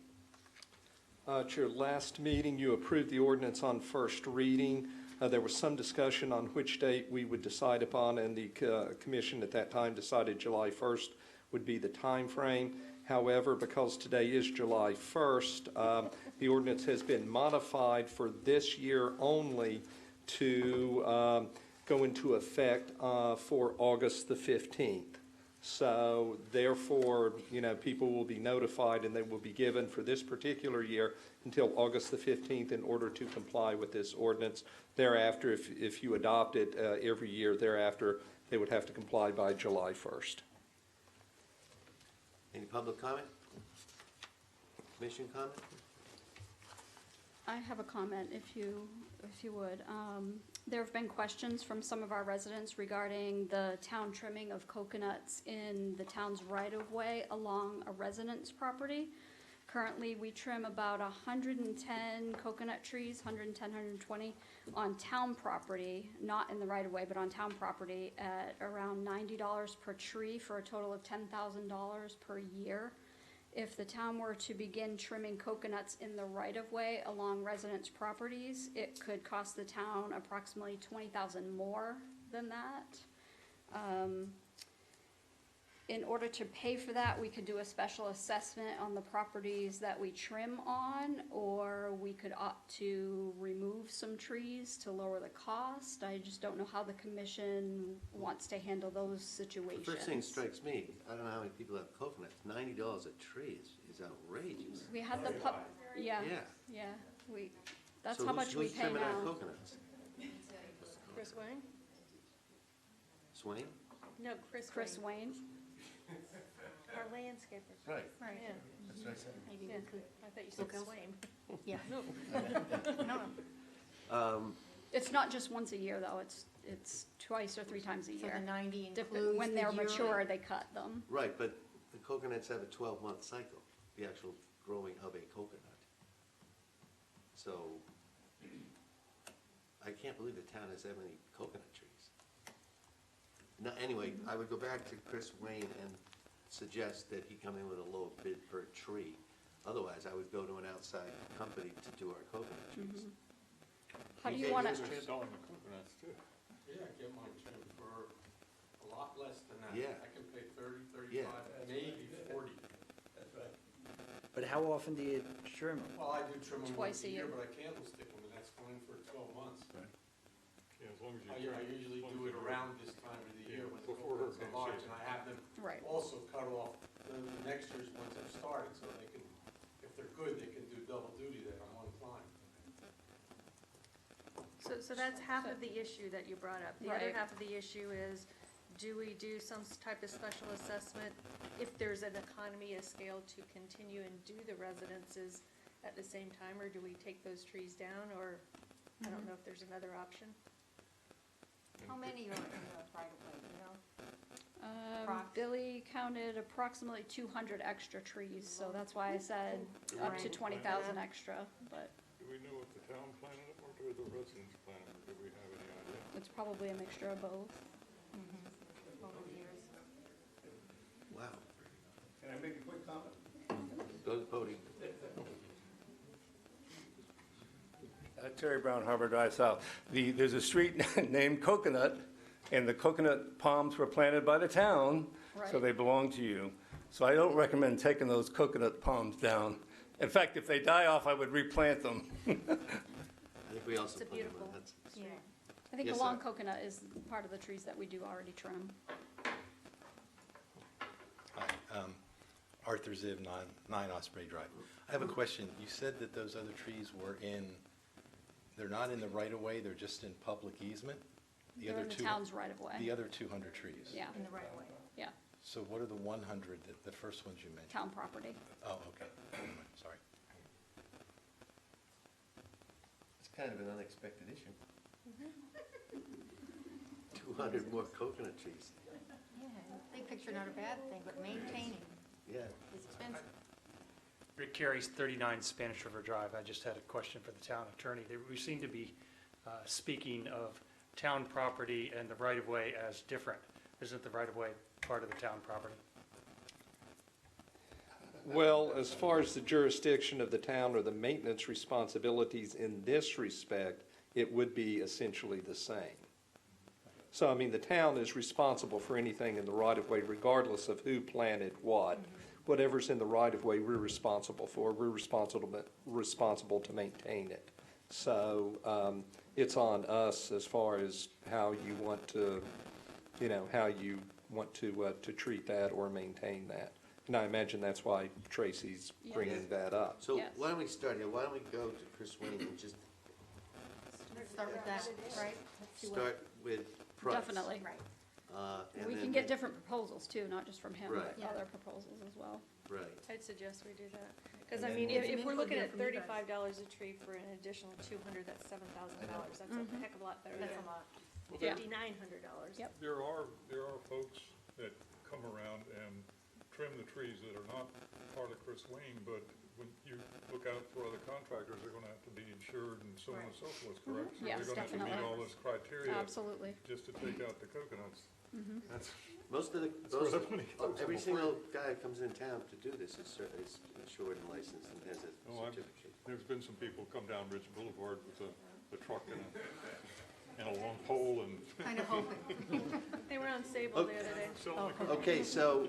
At your last meeting, you approved the ordinance on first reading. There was some discussion on which date we would decide upon, and the commission at that time decided July 1st would be the time frame. However, because today is July 1st, the ordinance has been modified for this year only to go into effect for August the 15th. So therefore, you know, people will be notified and they will be given for this particular year until August the 15th in order to comply with this ordinance. Thereafter, if you adopt it every year thereafter, they would have to comply by July 1st. Any public comment? Commission comment? I have a comment, if you would. There have been questions from some of our residents regarding the town trimming of coconuts in the town's right-of-way along a residence property. Currently, we trim about 110 coconut trees, 110, 120, on town property, not in the right-of-way, but on town property, at around $90 per tree for a total of $10,000 per year. If the town were to begin trimming coconuts in the right-of-way along residents' properties, it could cost the town approximately $20,000 more than that. In order to pay for that, we could do a special assessment on the properties that we trim on, or we could opt to remove some trees to lower the cost. I just don't know how the commission wants to handle those situations. The first thing strikes me, I don't know how many people have coconuts. $90 a tree is outrageous. We had the Yeah. yeah, that's So how much we who's pay trimming our now. coconuts? Chris Wayne? Swain? No, Chris Chris Wayne, Wayne. our landscaper. Right, Right. Yeah, that's what I said. Maybe yeah, we could, I thought you said Look else. Swain. yeah. No. No. It's not just once a year, though, it's twice or 3 times a So year. the 90 Dep- includes When the they're yearly? mature, they cut them. Right, but the coconuts have a 12-month cycle, the actual growing of a coconut. So, I can't believe the town has that many coconut trees. No, anyway, I would go back to Chris Wayne and suggest that he come in with a low bid per tree. Otherwise, I would go to an outside company to do our coconut trees. How do you Okay, want to, yours, They're selling the coconuts too. Yeah, get mine trimmed for a lot less than that. Yeah. I can pay 30, Yeah. 35, maybe 40. That's right. But how often do you trim them? Well, I do trim them Twice once a a year, year. but I candlestick them, and that's fine for 12 months. Yeah, as long as you. I trim it, usually as long do as it you around this time of the year when the Before coconuts are hurricane large, season. and I have them right, also cut off the next year's ones that started, so they can, if they're good, they can do double duty there on one climb. So that's half of the issue that you brought up. The other Right. half of the issue is, do we do some type of special assessment if there's an economy of scale to continue and do the residences at the same time, or do we take those trees down, or I don't know if there's another option? How many are in the right of way, you know? Approx. Billy counted approximately 200 extra trees, so that's why I said up to Right. 20,000 extra, but Do we know if the town planted them or do the residents plant them, or do we have any idea? it's probably a mixture of both. Over the years. Wow. Can I make a quick comment? Go to the podium. Terry Brown, Harbor Drive South. There's a street named Coconut, and the coconut palms were planted by the town, so Right. they belong to you. So I don't recommend taking those coconut palms down. In fact, if they die off, I would replant them. I think we also It's a planted beautiful- one, that's, Yeah. I think Yes, the long sir. coconut is part of the trees that we do already trim. Hi, Arthur Ziv, 9 Osprey Drive. I have a question. You said that those other trees were they're not in the right-of-way, they're just in public easement? They're in the town's right of way. The other 200 trees? Yeah, In the right of way. yeah, So what are the 100, the first ones you mentioned? town property. Oh, okay. Never mind. Sorry. it's kind of an unexpected issue. 200 more coconut trees. Yeah, big picture not a bad thing, but maintaining Yeah. is expensive. Rick Carey's 39 Spanish River Drive. I just had a question for the town attorney. We seem to be speaking of town property and the right-of-way as different. Isn't the right-of-way part of the town property? Well, as far as the jurisdiction of the town or the maintenance responsibilities in this respect, it would be essentially the same. So, I mean, the town is responsible for anything in the right-of-way regardless of who planted what. Whatever's in the right-of-way, we're responsible for. We're responsible to maintain it. So, it's on us as far as how you want to, how you want to treat that or maintain that. And I imagine that's why Tracy's bringing that up. So Yes. why don't we start here? Why don't we go to Chris Wayne and just Let's start with that, right? Let's see what- start with price? Definitely. Right. And We then can get different proposals too, not just from him, but Right. Yeah. other proposals as well. Right. I'd suggest we do that. Because, And I then mean, we'll- if we're looking at From you guys. $35 a tree for an additional 200, that's $7,000. That's a heck of a lot better That's than a lot. Yeah. $5,900. Yep. There are folks that come around and trim the trees that are not part of Chris Wayne, but when you look out for other contractors, they're gonna have to be insured and so on and so forth, correct? So Yes, they're gonna have to meet definitely. all this criteria Absolutely. just to take out the coconuts. That's, Most of where the money comes every from. single guy that comes in town to do this is insured and licensed and has a Oh, certificate. There's been some people come down Ridge Boulevard with a truck and a long pole and Kind of hoping. They were on Sable the other day. selling the Okay, so,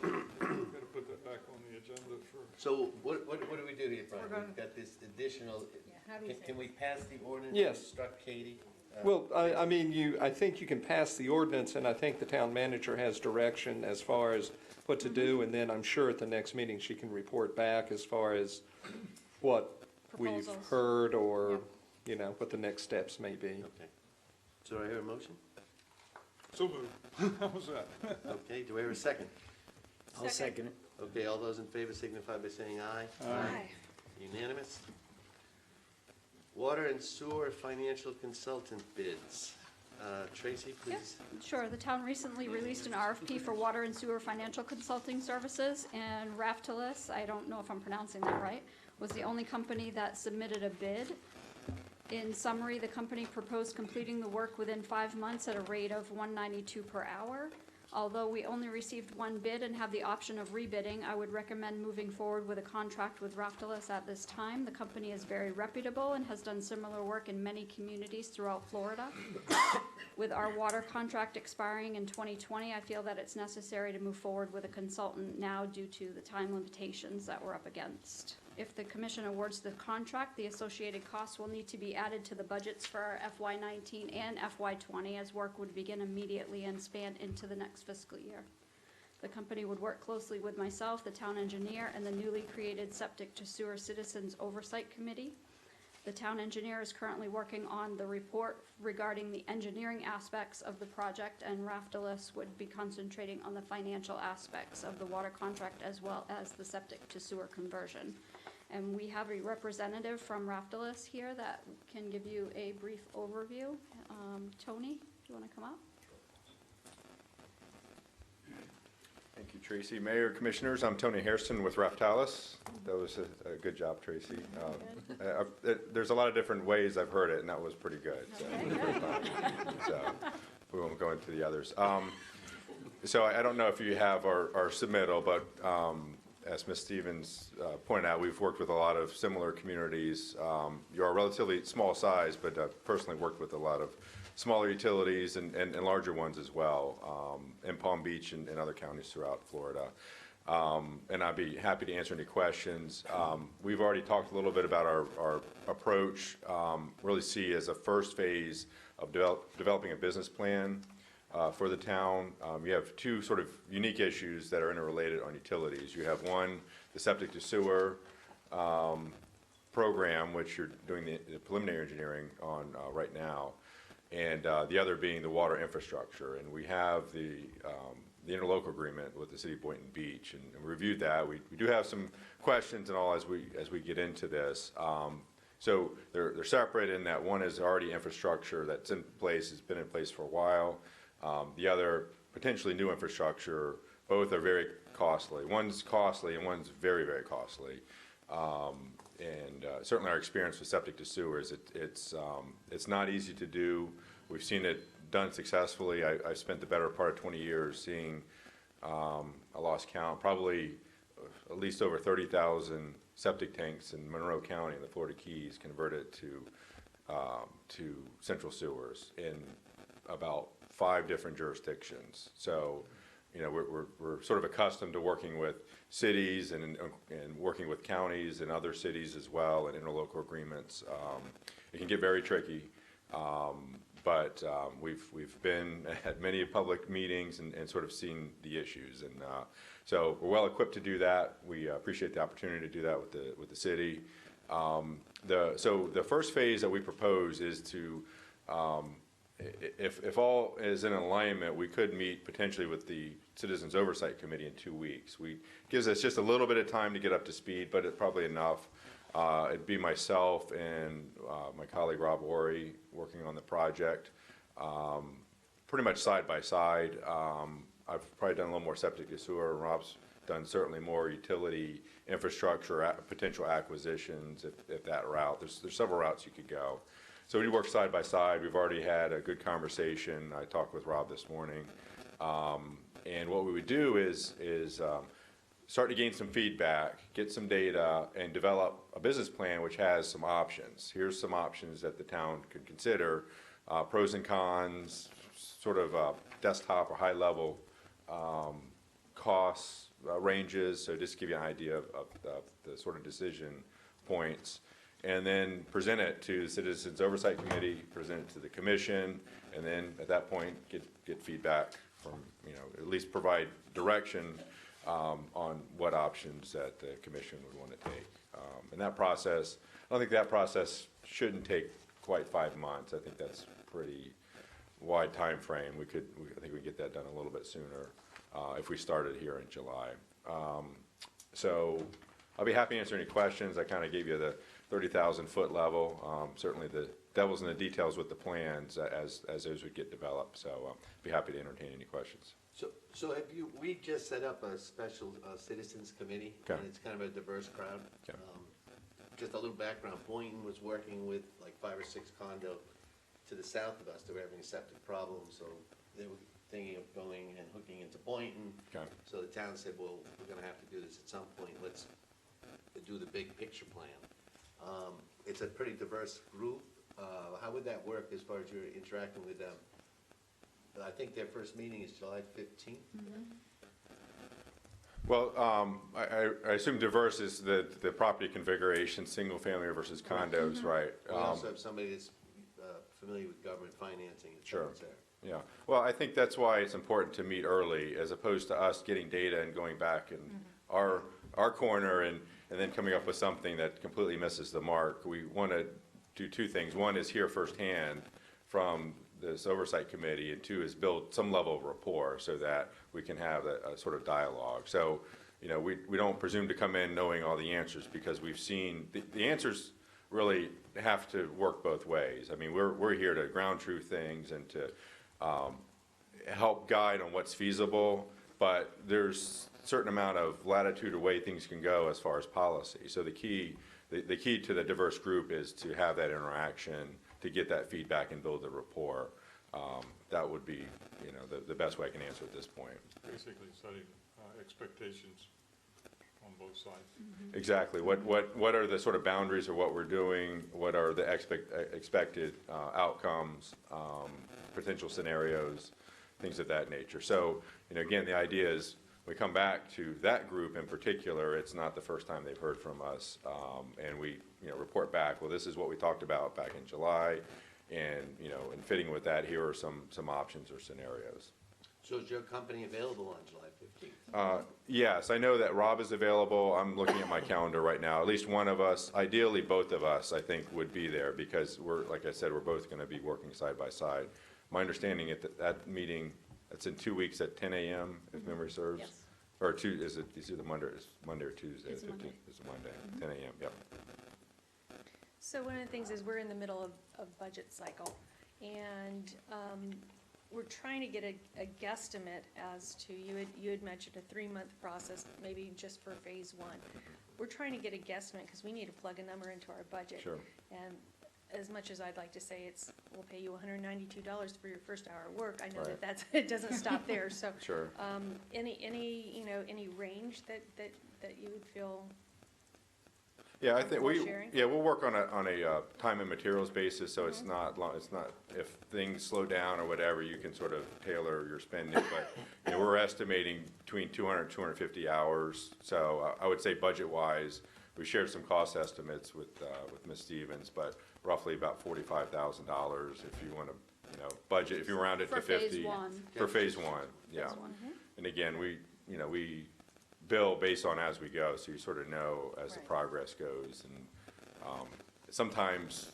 Gotta put that back on the agenda for. so what do we do here, Brian? We're We've got this additional, How do you can we pass the ordinance? Yes. and instruct Katie? Well, I mean, I think you can pass the ordinance, and I think the town manager has direction as far as what to do, and then I'm sure at the next meeting, she can report back as far as what we've Proposals. heard or, what the next steps may be. Okay. Do I hear a motion? So moved. How's that? Okay, do I hear a second? I'll second it. Okay, all those in favor signify by saying aye. Aye. Unanimous? Water and sewer financial consultant bids. Tracy, please. Sure, the town recently released an RFP for water and sewer financial consulting services, and Raftelis, I don't know if I'm pronouncing that right, was the only company that submitted a bid. In summary, the company proposed completing the work within 5 months at a rate of $192 per hour. Although we only received one bid and have the option of rebidding, I would recommend moving forward with a contract with Raftelis at this time. The company is very reputable and has done similar work in many communities throughout Florida. With our water contract expiring in 2020, I feel that it's necessary to move forward with a consultant now due to the time limitations that we're up against. If the commission awards the contract, the associated costs will need to be added to the budgets for our FY19 and FY20, as work would begin immediately and span into the next fiscal year. The company would work closely with myself, the town engineer, and the newly created Septic to Sewer Citizens Oversight Committee. The town engineer is currently working on the report regarding the engineering aspects of the project, and Raftelis would be concentrating on the financial aspects of the water contract as well as the septic to sewer conversion. And we have a representative from Raftelis here that can give you a brief overview. Tony, do you want to come up? Thank you, Tracy. Mayor, Commissioners, I'm Tony Hairston with Raftelis. That was a good job, Tracy. There's a lot of different ways I've heard it, and that was pretty good. So we won't go into the others. So I don't know if you have our submittal, but as Ms. Stevens pointed out, we've worked with a lot of similar communities. You're a relatively small size, but I've personally worked with a lot of smaller utilities and larger ones as well in Palm Beach and other counties throughout Florida. And I'd be happy to answer any questions. We've already talked a little bit about our approach, really see as a first phase of developing a business plan for the town. You have two sort of unique issues that are interrelated on utilities. You have one, the septic to sewer program, which you're doing the preliminary engineering on right now, and the other being the water infrastructure. And we have the interlocal agreement with the city of Boynton Beach, and we reviewed that. We do have some questions and all as we get into this. So they're separate in that one is already infrastructure that's in place, has been in place for a while. The other, potentially new infrastructure, both are very costly. One's costly and one's very, very costly. Certainly our experience with septic to sewer is it's not easy to do. We've seen it done successfully. I've spent the better part of 20 years seeing, I lost count, probably at least over 30,000 septic tanks in Monroe County in the Florida Keys converted to central sewers in about 5 different jurisdictions. So, you know, we're sort of accustomed to working with cities and working with counties and other cities as well, and interlocal agreements. It can get very tricky, but we've been at many public meetings and sort of seen the issues, and so we're well equipped to do that. We appreciate the opportunity to do that with the city. So the first phase that we propose is to if all is in alignment, we could meet potentially with the Citizens Oversight Committee in 2 weeks. Gives us just a little bit of time to get up to speed, but it's probably enough. It'd be myself and my colleague Rob Horry working on the project, pretty much side by side. I've probably done a little more septic to sewer, and Rob's done certainly more utility infrastructure, potential acquisitions, if that route. There's several routes you could go. So we work side by side. We've already had a good conversation. I talked with Rob this morning. And what we would do is start to gain some feedback, get some data, and develop a business plan which has some options. Here's some options that the town could consider, pros and cons, sort of desktop or high-level costs ranges, so just to give you an idea of the sort of decision points. And then present it to the Citizens Oversight Committee, present it to the commission, and then at that point get feedback from, you know, at least provide direction on what options that the commission would want to take. And that process, I don't think that process shouldn't take quite 5 months. I think that's pretty wide timeframe. I think we could get that done a little bit sooner if we started here in July. So I'll be happy to answer any questions. I kind of gave you the 30,000 foot level. Certainly the devil's in the details with the plans as those would get developed. So be happy to entertain any questions. So have you, we just set up a special citizens committee, Okay. and it's kind of a diverse crowd. Okay. Just a little background, Boynton was working with like 5 or 6 condo to the south of us. They were having a septic problem, so they were thinking of going and hooking into Boynton. Okay. So the town said, well, we're gonna have to do this at some point, let's do the big picture plan. It's a pretty diverse group. How would that work as far as you're interacting with them? I think their first meeting is July 15th. Well, I assume diverse is the property configuration, single family versus condos, right? We also have somebody that's familiar with government financing. Sure. There. Yeah, well, I think that's why it's important to meet early, as opposed to us getting data and going back in our corner and then coming up with something that completely misses the mark. We want to do 2 things. One is hear firsthand from this oversight committee, and 2 is build some level of rapport so that we can have a sort of dialogue. So, you know, we don't presume to come in knowing all the answers, because we've seen, the answers really have to work both ways. I mean, we're here to ground truth things and to help guide on what's feasible, but there's a certain amount of latitude or way things can go as far as policy. So the key to the diverse group is to have that interaction, to get that feedback and build the rapport. That would be, you know, the best way I can answer at this point. Basically setting expectations on both sides. Exactly. What are the sort of boundaries of what we're doing? What are the expected outcomes, potential scenarios, things of that nature. So, you know, again, the idea is we come back to that group in particular. It's not the first time they've heard from us, and we, you know, report back. Well, this is what we talked about back in July, and, you know, and fitting with that, here are some options or scenarios. So is your company available on July 15th? Yes, I know that Rob is available. I'm looking at my calendar right now. At least one of us, ideally both of us, I think would be there, because we're, like I said, we're both going to be working side by side. My understanding at that meeting, it's in 2 weeks at 10 a.m., if memory serves? Yes. Or is it either Monday or Tuesday? It's the 15th? Monday. It's a Monday, 10 a.m., yep. So one of the things is we're in the middle of budget cycle, and we're trying to get a guesstimate as to, you had mentioned a 3-month process, maybe just for phase 1. We're trying to get a guesstimate because we need to plug a number into our budget. Sure. And as much as I'd like to say we'll pay you $192 for your first hour of work, I know Right. that it doesn't stop there. So Sure. any range that you would feel. Yeah, I think Worth sharing? we'll work on a time and materials basis, so it's not long, it's not, if things slow down or whatever, you can sort of tailor your spending, but, you know, we're estimating between 200 and 250 hours, so I would say budget-wise, we shared some cost estimates with Ms. Stevens, but roughly about $45,000 if you want to, you know, budget, if you round it to 50. For phase 1. For phase 1, yeah. Phase 1. And again, we bill based on as we go, so you sort of know as the Right. progress goes. And sometimes,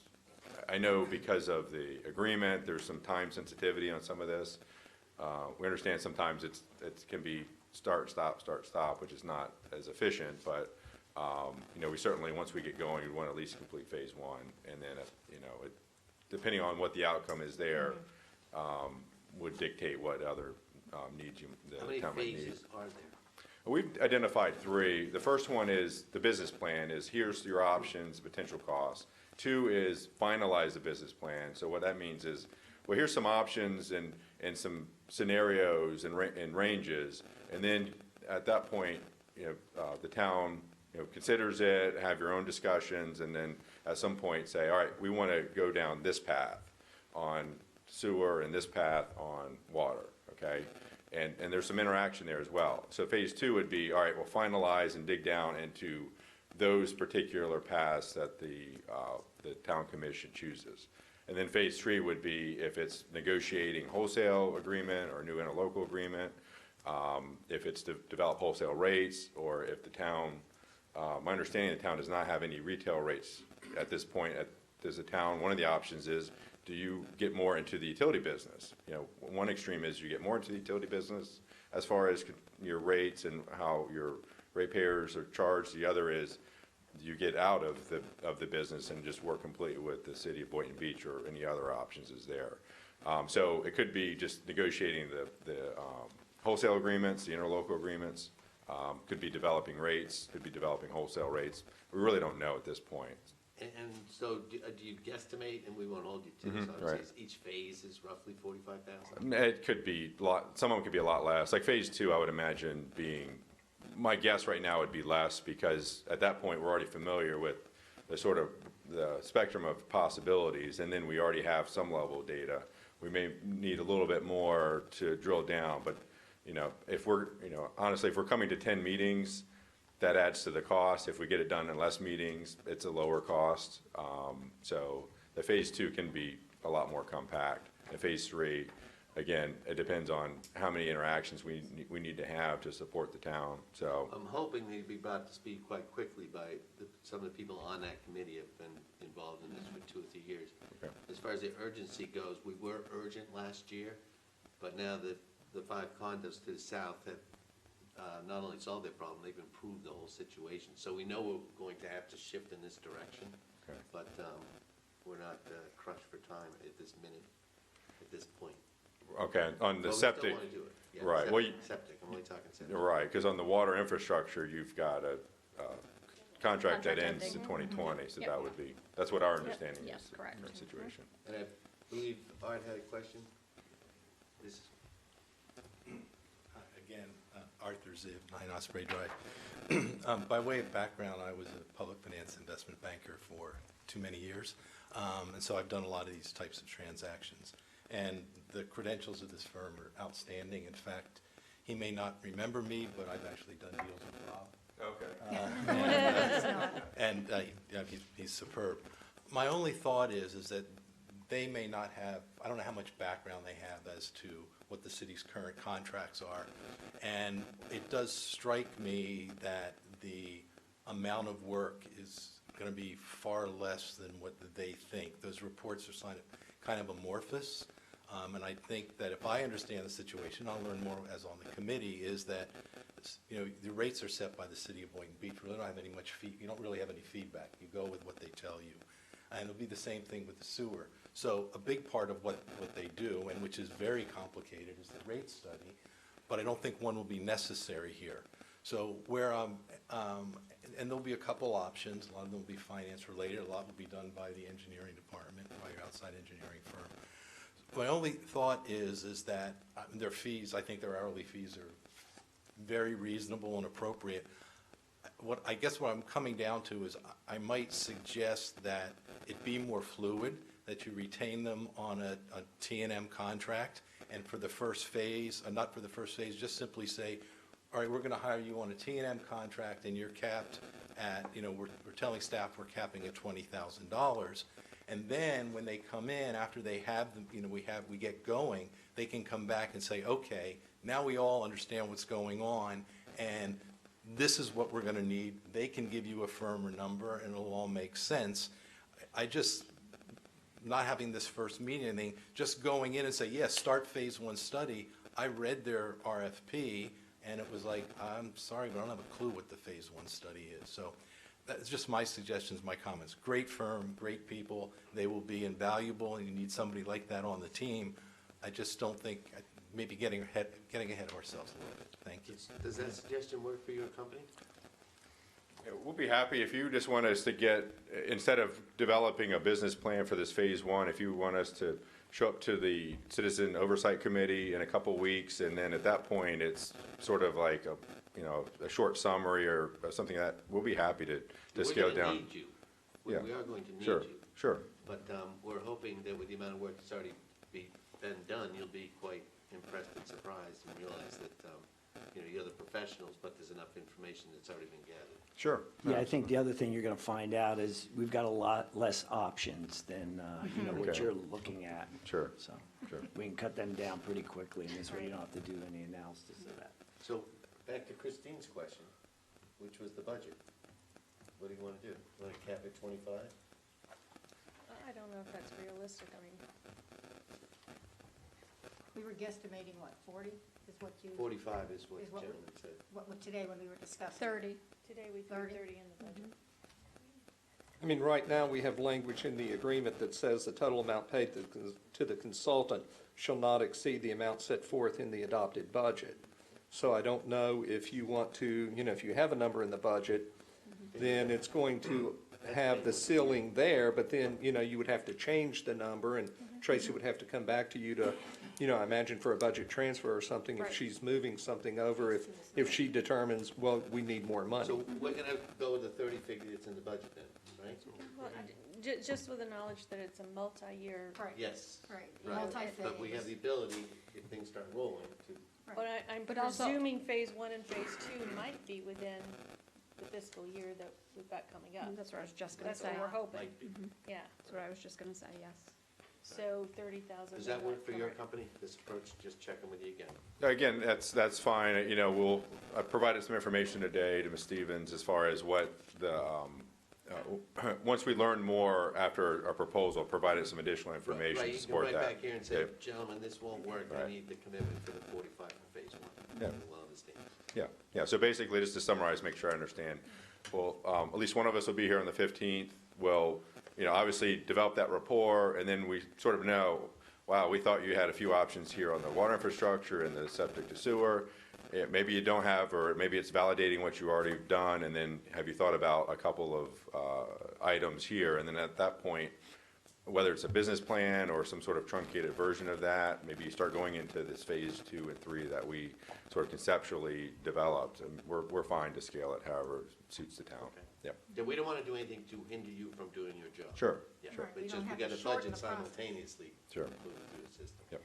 I know because of the agreement, there's some time sensitivity on some of this. We understand sometimes it can be start, stop, which is not as efficient, but you know, we certainly, once we get going, we want to at least complete phase 1. And then, you know, depending on what the outcome is there, would dictate what other needs the How many town might need. phases are there? We've identified 3. The first one is the business plan, is here's your options, potential costs. 2 is finalize the business plan. So what that means is, well, here's some options and some scenarios and ranges. And then at that point, you know, the town, you know, considers it, have your own discussions, and then at some point say, all right, we want to go down this path on sewer and this path on water, okay? And there's some interaction there as well. So phase 2 would be, all right, we'll finalize and dig down into those particular paths that the town commission chooses. And then phase 3 would be if it's negotiating wholesale agreement or new interlocal agreement, if it's to develop wholesale rates, or if the town, my understanding, the town does not have any retail rates at this point. Does the town, one of the options is do you get more into the utility business? You know, one extreme is you get more into the utility business as far as your rates and how your ratepayers are charged. The other is you get out of the business and just work completely with the city of Boynton Beach, or any other options is there. So it could be just negotiating the wholesale agreements, the interlocal agreements, could be developing rates, could be developing wholesale rates. We really don't know at this point. And so do you guesstimate, and we won't hold you to this, Mhm, obviously, right. is each phase is roughly 45,000? It could be a lot, some of them could be a lot less. Like phase two, I would imagine being, my guess right now would be less, because at that point, we're already familiar with the sort of the spectrum of possibilities, and then we already have some level of data. We may need a little bit more to drill down, but, you know, if we're, you know, honestly, if we're coming to 10 meetings, that adds to the cost. If we get it done in less meetings, it's a lower cost. So the phase two can be a lot more compact. And phase three, again, it depends on how many interactions we need to have to support the town, so. I'm hoping they'd be brought to speed quite quickly by some of the people on that committee have been involved in this for 2 or 3 years. Okay. As far as the urgency goes, we were urgent last year, but now that the 5 condos to the south have not only solved their problem, they've improved the whole situation. So we know we're going to have to shift in this direction, Okay. but we're not crushed for time at this minute, at this point. Okay, on the But septic. we still want to do it. Yeah, Right, well, septic, I'm only talking septic. right, because on the water infrastructure, you've got a contract that Contract ends in ending. 2020, so Yep. that would be, that's what our understanding Yes, is. correct. Current situation. And I believe Art had a question? This, Again, Arthur Ziv, 9 Osprey Drive. By way of background, I was a public finance investment banker for too many years, and so I've done a lot of these types of transactions. And the credentials of this firm are outstanding. In fact, he may not remember me, but I've actually done deals with Rob. Okay. And yeah, he's superb. My only thought is that they may not have, I don't know how much background they have as to what the city's current contracts are. And it does strike me that the amount of work is going to be far less than what they think. Those reports are kind of amorphous. And I think that if I understand the situation, I'll learn more as on the committee, is that, you know, the rates are set by the city of Boynton Beach. We really don't have any you don't really have any feedback. You go with what they tell you. And it'll be the same thing with the sewer. So a big part of what they do, and which is very complicated, is the rate study, but I don't think one will be necessary here. So where and there'll be a couple options. A lot of them will be finance related. A lot will be done by the engineering department, by your outside engineering firm. My only thought is that their fees, I think their hourly fees are very reasonable and appropriate. What I'm coming down to is I might suggest that it be more fluid, that you retain them on a T&M contract, and for the first phase, not for the first phase, just simply say, all right, we're going to hire you on a T&M contract, and you're capped at, you know, we're telling staff we're capping at $20,000. And then when they come in, after they have them, you know, we get going, they can come back and say, okay, now we all understand what's going on, and this is what we're going to need. They can give you a firmer number, and it'll all make sense. I just, not having this first meeting, thing, just going in and say, yes, start phase 1 study. I read their RFP, and it was like, I'm sorry, but I don't have a clue what the phase 1 study is. So that's just my suggestions, my comments. Great firm, great people. They will be invaluable, and you need somebody like that on the team. I just don't think, maybe getting ahead of ourselves a little bit. Thank you. does that suggestion work for your company? Yeah, we'll be happy if you just want us to get, instead of developing a business plan for this phase 1, if you want us to show up to the Citizen Oversight Committee in a couple weeks, and then at that point, it's sort of like a short summary or something like that, we'll be happy to scale down. We're going to need you. We Yeah. are going to need Sure, you. sure. But we're hoping that with the amount of work that's already been done, you'll be quite impressed and surprised and realize that, you know, you're the professionals, but there's enough information that's already been gathered. Sure. Yeah, I think the other thing you're gonna find out is we've got a lot less options than, you know, what Okay. you're looking at. Sure. So, Sure. we can cut them down pretty quickly, and this way you don't have to do any analysis of that. So back to Christine's question, which was the budget. What do you want to do? Want to cap at 25? I don't know if that's realistic. I mean, We were guesstimating, what, 40 is what you? 45 is what Is the what we- gentleman said. What, today when we were discussing? 30. Today we threw 30? 30 in the budget. I mean, right now, we have language in the agreement that says the total amount paid to the consultant shall not exceed the amount set forth in the adopted budget. So I don't know if you want to, if you have a number in the budget, then it's going to have the ceiling there, but then, you would have to change the number, and Tracy would have to come back to you to, I imagine for a budget transfer or something, if Right. she's moving something over, if she determines, well, we need more money. So we're gonna go with the 30 figure that's in the budget then, right? Well, just with the knowledge that it's a multi-year. Right. Yes. Right. Right. Multi-phase. But we have the ability, if things start rolling, to, But I'm But also- presuming phase 1 and phase 2 might be within the fiscal year that we've got coming up. That's what I was just gonna That's say. what we're hoping, might be. yeah. That's what I was just gonna say, yes. So 30,000. Does that work for your company, this approach? Just checking with you again. Again, that's fine. We'll, I provided some information today to Ms. Stevens as far as what the, once we learn more after our proposal, provided some additional information Right, to you can support write that. back here and say, Okay. gentlemen, this won't work, I Right. need the commitment for the 45 for phase 1. Yeah. We'll understand. Yeah, so basically, just to summarize, make sure I understand, well, at least one of us will be here on the 15th. We'll, obviously develop that rapport, and then we sort of know, wow, we thought you had a few options here on the water infrastructure and the septic to sewer. Maybe you don't have, or maybe it's validating what you already done, and then have you thought about a couple of items here? And then at that point, whether it's a business plan or some sort of truncated version of that, maybe you start going into this phase 2 and 3 that we sort of conceptually developed. And we're fine to scale it however suits the town. Okay. Yep, Yeah, we don't want to do anything to hinder you from doing your job. sure, Yeah, sure. Right, but we just don't we have got to to shorten budget the process. simultaneously. Sure. Included through the system. Yep.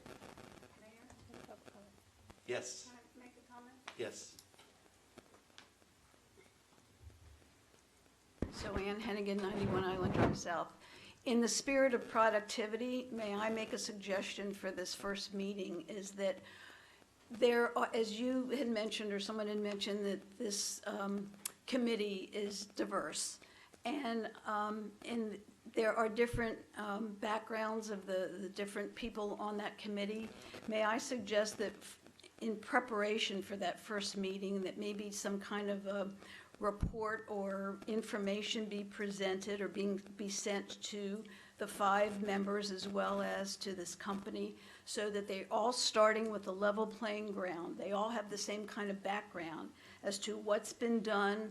Yes, Can I make a comment? yes. So Ann Hennigan, 91 Island Drive South. In the spirit of productivity, may I make a suggestion for this first meeting, is that there, as you had mentioned, or someone had mentioned, that this committee is diverse. And there are different backgrounds of the different people on that committee. May I suggest that in preparation for that first meeting, that maybe some kind of a report or information be presented or be sent to the 5 members as well as to this company, so that they're all starting with a level playing ground. They all have the same kind of background as to what's been done,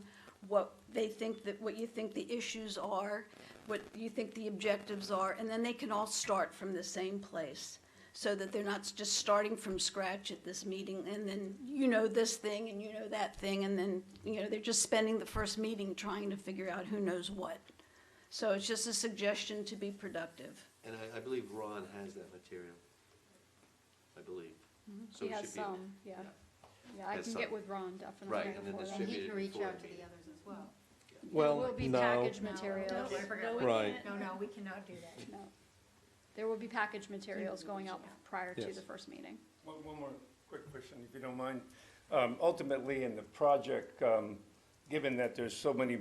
what they think that, what you think the issues are, what you think the objectives are, and then they can all start from the same place, so that they're not just starting from scratch at this meeting, and then this thing and that thing, and then, they're just spending the first meeting trying to figure out who knows what. So it's just a suggestion to be productive. And I believe Ron has that material. I believe. So He it has should be- some, yeah. Yeah, I Has can get some. with Ron, definitely. Right, and then before that. And he distribute can it reach before out the to the meeting. others as well. Well, There will be no. package No, materials. no, I forgot. Right. No, we cannot do that. No. There will be package materials going out prior to Yes. the first meeting. One more quick question, if you don't mind. Ultimately, in the project, given that there's so many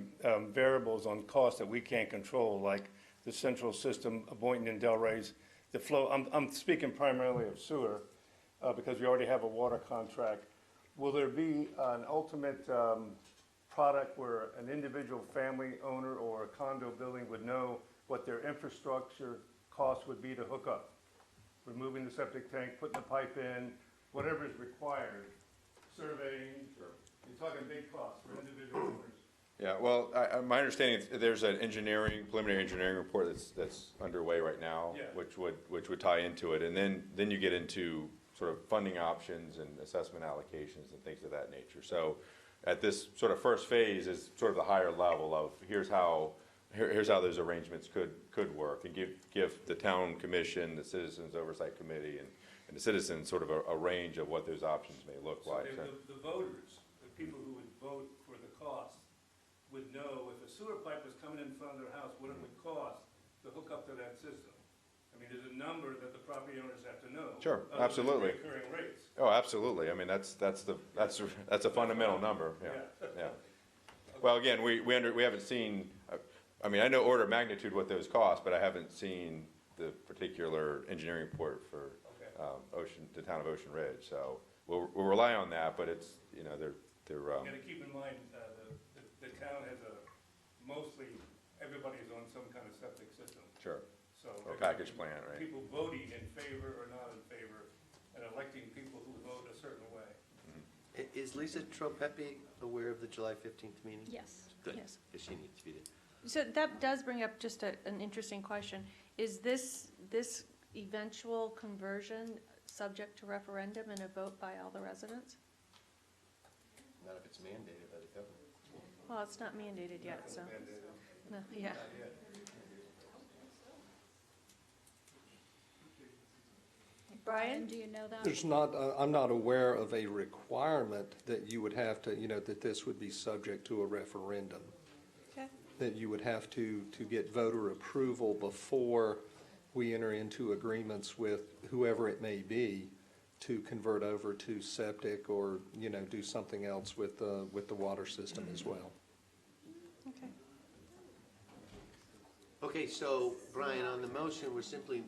variables on cost that we can't control, like the central system, Boynton and Delray's, the flow, I'm speaking primarily of sewer, because we already have a water contract. Will there be an ultimate product where an individual family owner or a condo building would know what their infrastructure cost would be to hook up? Removing the septic tank, putting the pipe in, whatever is required, surveying, you're talking big costs for individual owners. Yeah, well, my understanding is there's an preliminary engineering report that's underway right now, Yeah. which would tie into it, and then you get into sort of funding options and assessment allocations and things of that nature. So at this sort of first phase is sort of the higher level of here's how those arrangements could work, and give the town commission, the citizens oversight committee, and the citizens sort of a range of what those options may look like. So the voters, the people who would vote for the cost, would know if a sewer pipe was coming in front of their house, what it would cost to hook up to that system. I mean, there's a number that the property owners have to know. Sure, other than absolutely. recurring rates. Oh, absolutely. I mean, that's a fundamental number, yeah. Well, again, we haven't seen, I mean, I know order of magnitude what those cost, but I haven't seen the particular engineering report for the town of Ocean Ridge. So we'll rely on that, but it's, you know, they're, You gotta keep in mind, the town has mostly, everybody's on some kind of septic system. sure, So. or package plant, right? People voting in favor or not in favor, and electing people who vote a certain way. Is Lisa Tropepi aware of the July 15th meeting? Yes, Good, yes. because she needs to be there. So that does bring up just an interesting question. Is this eventual conversion subject to referendum and a vote by all the residents? Not if it's mandated by the governor. Well, it's not mandated yet, so. No, yeah. Brian? Do you know that? There's not, I'm not aware of a requirement that you would have to, you know, that this would be subject to a referendum. Okay. That you would have to get voter approval before we enter into agreements with whoever it may be to convert over to septic or, you know, do something else with the water system as well. Okay. Okay, so Brian, on the motion, we're simply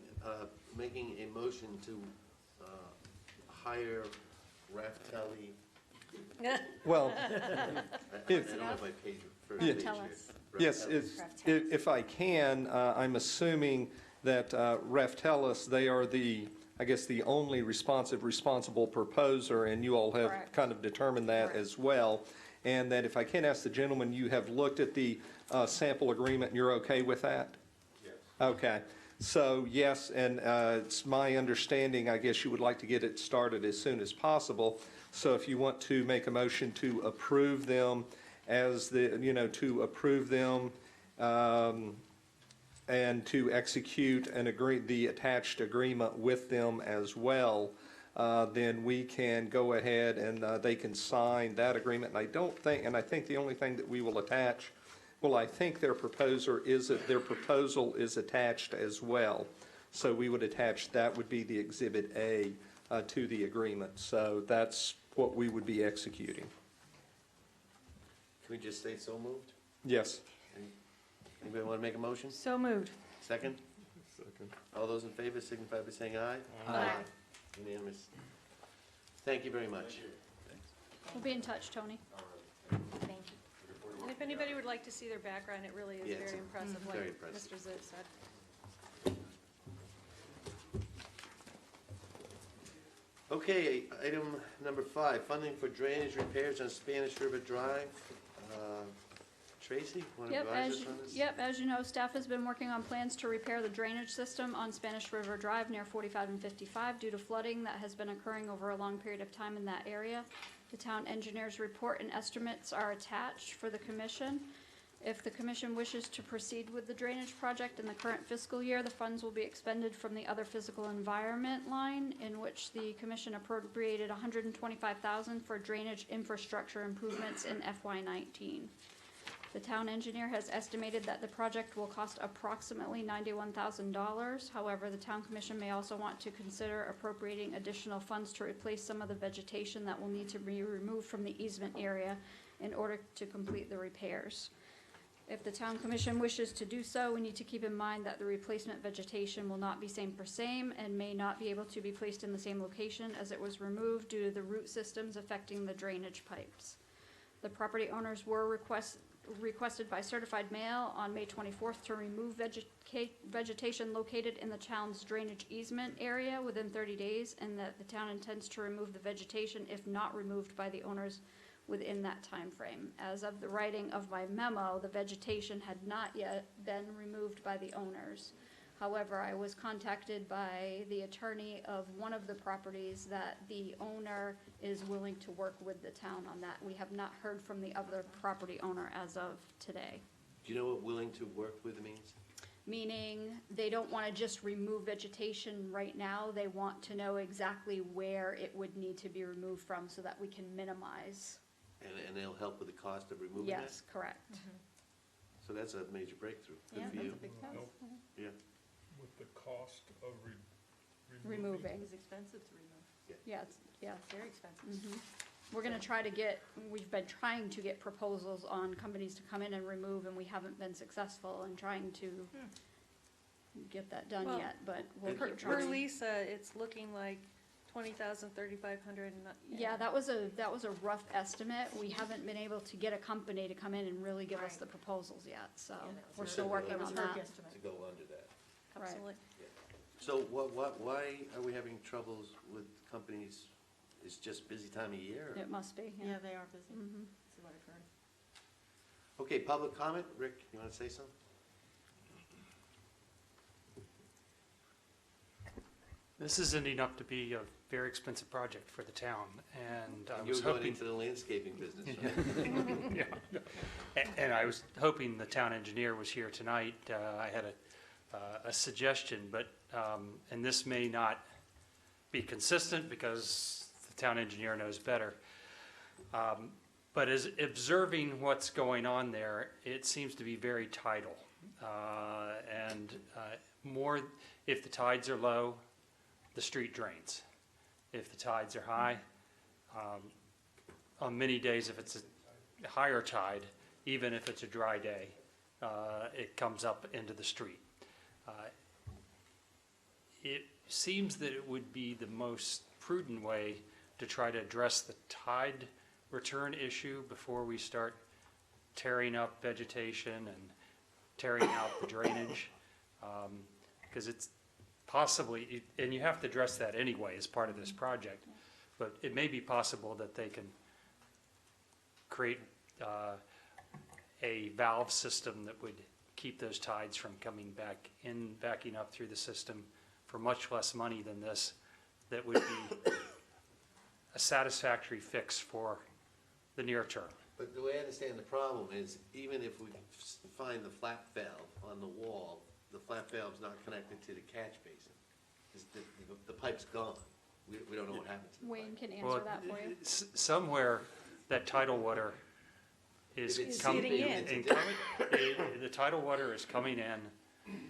making a motion to hire Raftelli. Well, I if, don't have my page first Yeah. page Tell here. us. yes, Raftelli. if I can, I'm assuming that Raftelis, they are the, I guess, the only responsible proposer, and you all have Correct. kind of determined that Correct. as well. And that if I can ask the gentleman, you have looked at the sample agreement, and you're okay with that? Yes. Okay, so yes, and it's my understanding, I guess you would like to get it started as soon as possible. So if you want to make a motion to approve them as the, you know, to approve them and to execute the attached agreement with them as well, then we can go ahead and they can sign that agreement. And I think the only thing that we will attach, well, I think their proposal is attached as well. So we would attach, that would be the Exhibit A to the agreement. So that's what we would be executing. Can we just say so moved? Yes. Anybody want to make a motion? So moved. Second? Second. All those in favor signify by saying aye. Aye. Unanimous. Thank you very much. We'll be in touch, Tony. And if anybody would like to see their background, it really is Yeah, it's very impressive, very like impressive. Mr. Zitt said. Okay, item number 5, funding for drainage repairs on Spanish River Drive. Tracy, want to Yep, advise us on this? as you know, staff has been working on plans to repair the drainage system on Spanish River Drive near 45 and 55 due to flooding that has been occurring over a long period of time in that area. The town engineer's report and estimates are attached for the commission. If the commission wishes to proceed with the drainage project in the current fiscal year, the funds will be expended from the other physical environment line, in which the commission appropriated $125,000 for drainage infrastructure improvements in FY19. The town engineer has estimated that the project will cost approximately $91,000. However, the town commission may also want to consider appropriating additional funds to replace some of the vegetation that will need to be removed from the easement area in order to complete the repairs. If the town commission wishes to do so, we need to keep in mind that the replacement vegetation will not be same for same and may not be able to be placed in the same location as it was removed due to the root systems affecting the drainage pipes. The property owners were requested by certified mail on May 24th to remove vegetation located in the town's drainage easement area within 30 days, and that the town intends to remove the vegetation if not removed by the owners within that time frame. As of the writing of my memo, the vegetation had not yet been removed by the owners. However, I was contacted by the attorney of one of the properties that the owner is willing to work with the town on that. We have not heard from the other property owner as of today. Do you know what willing to work with means? Meaning they don't want to just remove vegetation right now. They want to know exactly where it would need to be removed from so that we can minimize. And they'll help with the cost of removing that? Yes, correct. So that's a major breakthrough. Good Yeah, for that's you. a big plus. Nope. Yeah. With the cost of Removing. It's expensive to remove. Yeah, it's, yeah. Very expensive. Mhm. We're gonna try to get, we've been trying to get proposals on companies to come in and remove, and we haven't been successful in trying to get that done Well, yet, but we'll Per keep per trying. Lisa, it's looking like 20,000, 3,500. Yeah, that was a rough estimate. We haven't been able to get a company to come in and really give us the proposals yet, so we're still working on that. To go under that. Right. Absolutely. So why are we having troubles with companies? It's just busy time of year? or- It must be, Yeah, yeah. they are busy. Mhm. That's what I've heard. Okay, public comment? Rick, you want to say something? This is ending up to be a very expensive project for the town, and I And was you're going hoping. into the landscaping business, right? Yeah. And I was hoping the town engineer was here tonight. I had a suggestion, but, and this may not be consistent because the town engineer knows better. But as observing what's going on there, it seems to be very tidal. And more, if the tides are low, the street drains. If the tides are high, on many days, if it's a higher tide, even if it's a dry day, it comes up into the street. It seems that it would be the most prudent way to try to address the tide return issue before we start tearing up vegetation and tearing out the drainage. Because it's possibly, and you have to address that anyway as part of this project, but it may be possible that they can create a valve system that would keep those tides from coming back in, backing up through the system for much less money than this, that would be a satisfactory fix for the near term. But the way I understand the problem is, even if we find the flap valve on the wall, the flap valve's not connected to the catch basin. The pipe's gone. We don't know what happened to the pipe. Wayne can Well, answer that for you. Somewhere that tidal water is If it's coming seeping in. into and the- the tidal water is coming in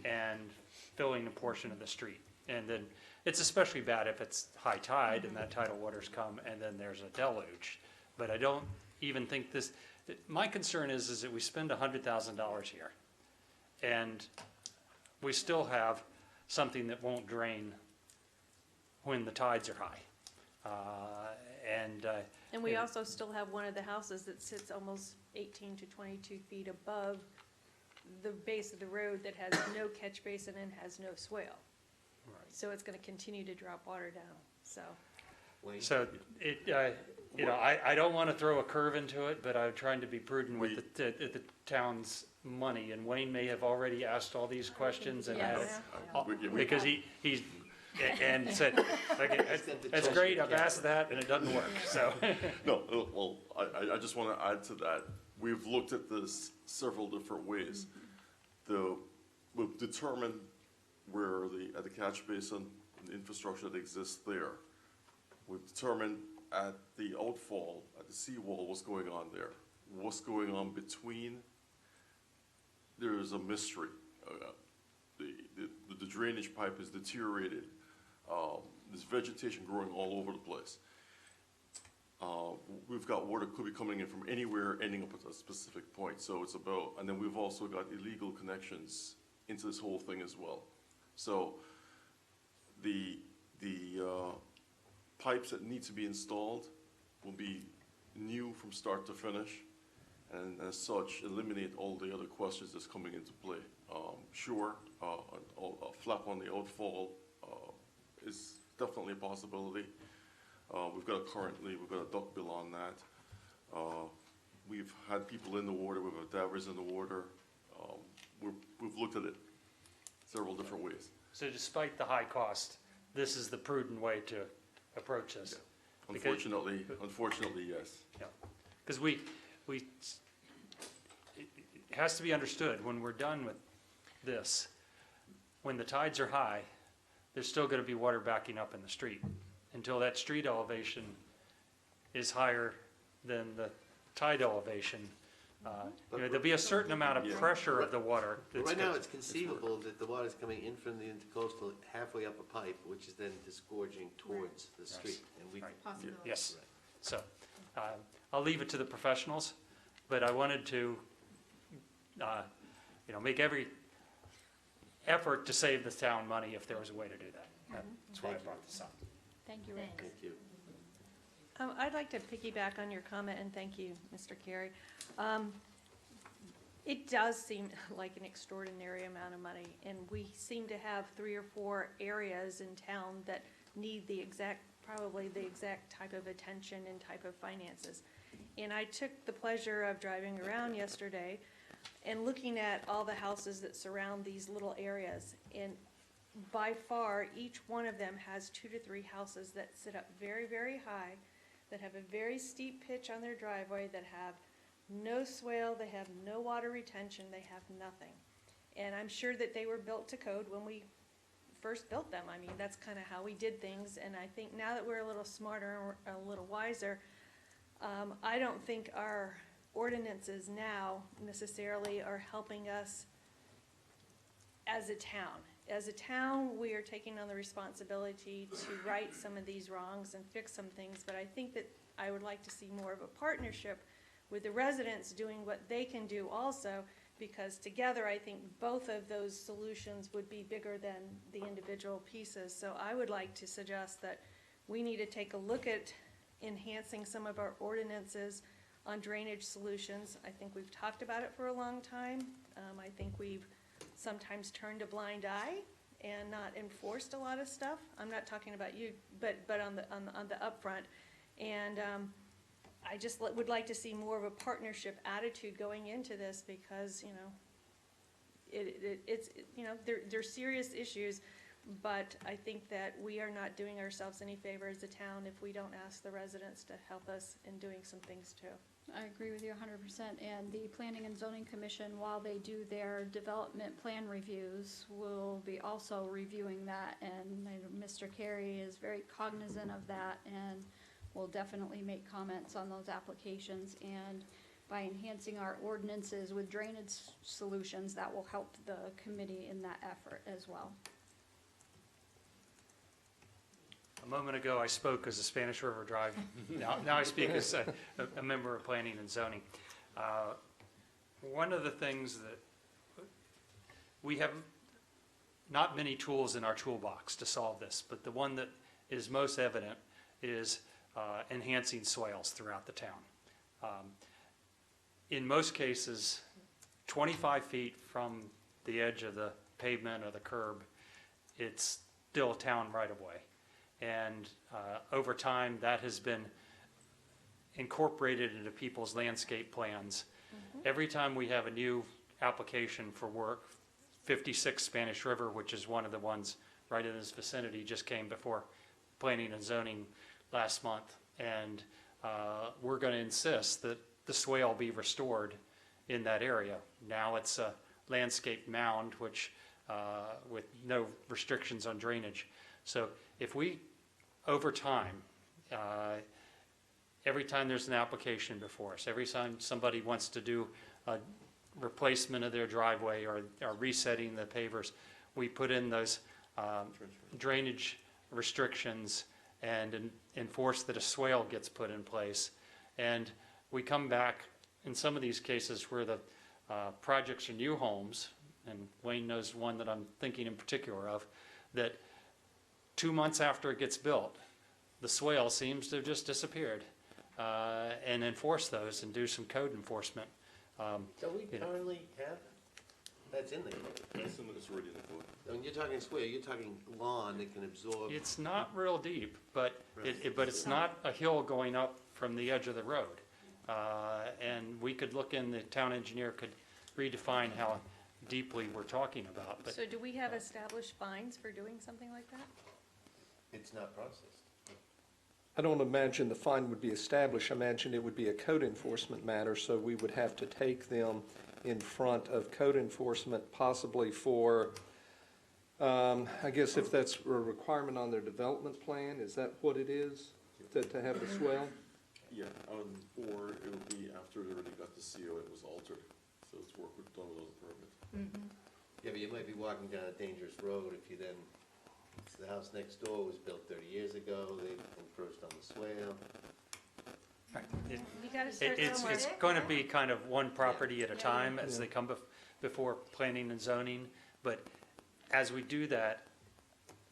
and filling a portion of the street. And then, it's especially bad if it's high tide and that tidal water's come and then there's a deluge. But I don't even think this, my concern is that we spend $100,000 here. And we still have something that won't drain when the tides are high. And we also still have one of the houses that sits almost 18 to 22 feet above the base of the road that has no catch basin and has no swale. So it's gonna continue to drop water down, so. So it, you know, I don't want to throw a curve into it, but I'm trying to be prudent with the town's money. And Wayne may have already asked all these questions and Yes. because he's, and said, okay, that's great, I've asked that and it doesn't work, so. No, well, I just want to add to that. We've looked at this several different ways. We've determined where at the catch basin, the infrastructure that exists there. We've determined at the outfall, at the seawall, what's going on there. What's going on between, there is a mystery. The drainage pipe is deteriorated. There's vegetation growing all over the place. We've got water could be coming in from anywhere, ending up at a specific point. So it's about, and then we've also got illegal connections into this whole thing as well. So the pipes that need to be installed will be new from start to finish, and as such, eliminate all the other questions that's coming into play. Sure, a flap on the outfall is definitely a possibility. We've got a duck bill on that. We've had people in the water, we've had divers in the water. We've looked at it several different ways. So despite the high cost, this is the prudent way to approach this. Unfortunately, yes. Yeah, because it has to be understood, when we're done with this, when the tides are high, there's still gonna be water backing up in the street until that street elevation is higher than the tide elevation. You know, there'll be a certain amount of pressure of the water. But that's right now, gonna- it's conceivable that the water's coming in from the intercoastal halfway up a pipe, which is then disgorging towards the street. And we, Yes, so, I'll leave it to the professionals, but I wanted to, you know, make every effort to save the town money if there was a way to do that. That's why I brought this up. Thank you, Rick. Thank you. I'd like to piggyback on your comment, and thank you, Mr. Carey. It does seem like an extraordinary amount of money, and we seem to have 3 or 4 areas in town that need probably the exact type of attention and type of finances. And I took the pleasure of driving around yesterday and looking at all the houses that surround these little areas. And by far, each one of them has 2 to 3 houses that sit up very, very high, that have a very steep pitch on their driveway, that have no swale, they have no water retention, they have nothing. And I'm sure that they were built to code when we first built them. I mean, that's kind of how we did things, and I think now that we're a little smarter and we're a little wiser, I don't think our ordinances now necessarily are helping us as a town. As a town, we are taking on the responsibility to right some of these wrongs and fix some things, but I think that I would like to see more of a partnership with the residents doing what they can do also, because together I think both of those solutions would be bigger than the individual pieces. So I would like to suggest that we need to take a look at enhancing some of our ordinances on drainage solutions. I think we've talked about it for a long time. I think we've sometimes turned a blind eye and not enforced a lot of stuff. I'm not talking about you, but on the upfront. And I just would like to see more of a partnership attitude going into this, because, you know, it's you know, they're serious issues, but I think that we are not doing ourselves any favor as a town if we don't ask the residents to help us in doing some things too. I agree with you 100%, and the Planning and Zoning Commission, while they do their development plan reviews, will be also reviewing that, and Mr. Carey is very cognizant of that, and will definitely make comments on those applications, and by enhancing our ordinances with drainage solutions, that will help the committee in that effort as well. A moment ago, I spoke as a Spanish River Drive. Now I speak as a member of Planning and Zoning. One of the things that we have not many tools in our toolbox to solve this, but the one that is most evident is enhancing swales throughout the town. In most cases, 25 feet from the edge of the pavement or the curb, it's still town right-of-way. And over time, that has been incorporated into people's landscape plans. Every time we have a new application for work, 56 Spanish River, which is one of the ones right in this vicinity, just came before Planning and Zoning last month. And we're going to insist that the swale be restored in that area. Now it's a landscape mound, which with no restrictions on drainage. So if we, over time, every time there's an application before us, every time somebody wants to do a replacement of their driveway or resetting the pavers, we put in those drainage restrictions and enforce that a swale gets put in place. And we come back in some of these cases where the projects are new homes, and Wayne knows one that I'm thinking in particular of, that 2 months after it gets built, the swale seems to have just disappeared, and enforce those and do some code enforcement. Don't we currently have, that's in there? That's already in the code. When you're talking swale, you're talking lawn that can absorb. It's not real deep, but it's not a hill going up from the edge of the road. And we could look in, the town engineer could redefine how deeply we're talking about. But So do we have established fines for doing something like that? It's not processed. I don't imagine the fine would be established. I imagine it would be a code enforcement matter, so we would have to take them in front of code enforcement, possibly for, I guess if that's a requirement on their development plan, is that what it is, to have the swale? Yeah, or it would be after they already got the CO, it was altered, so it's work was done without a permit. Yeah, but you might be walking down a dangerous road if you then, the house next door was built 30 years ago, they encroached on the swale. You gotta start somewhere. It's going to be kind of one property at a time as they come before Planning and Zoning, but as we do that,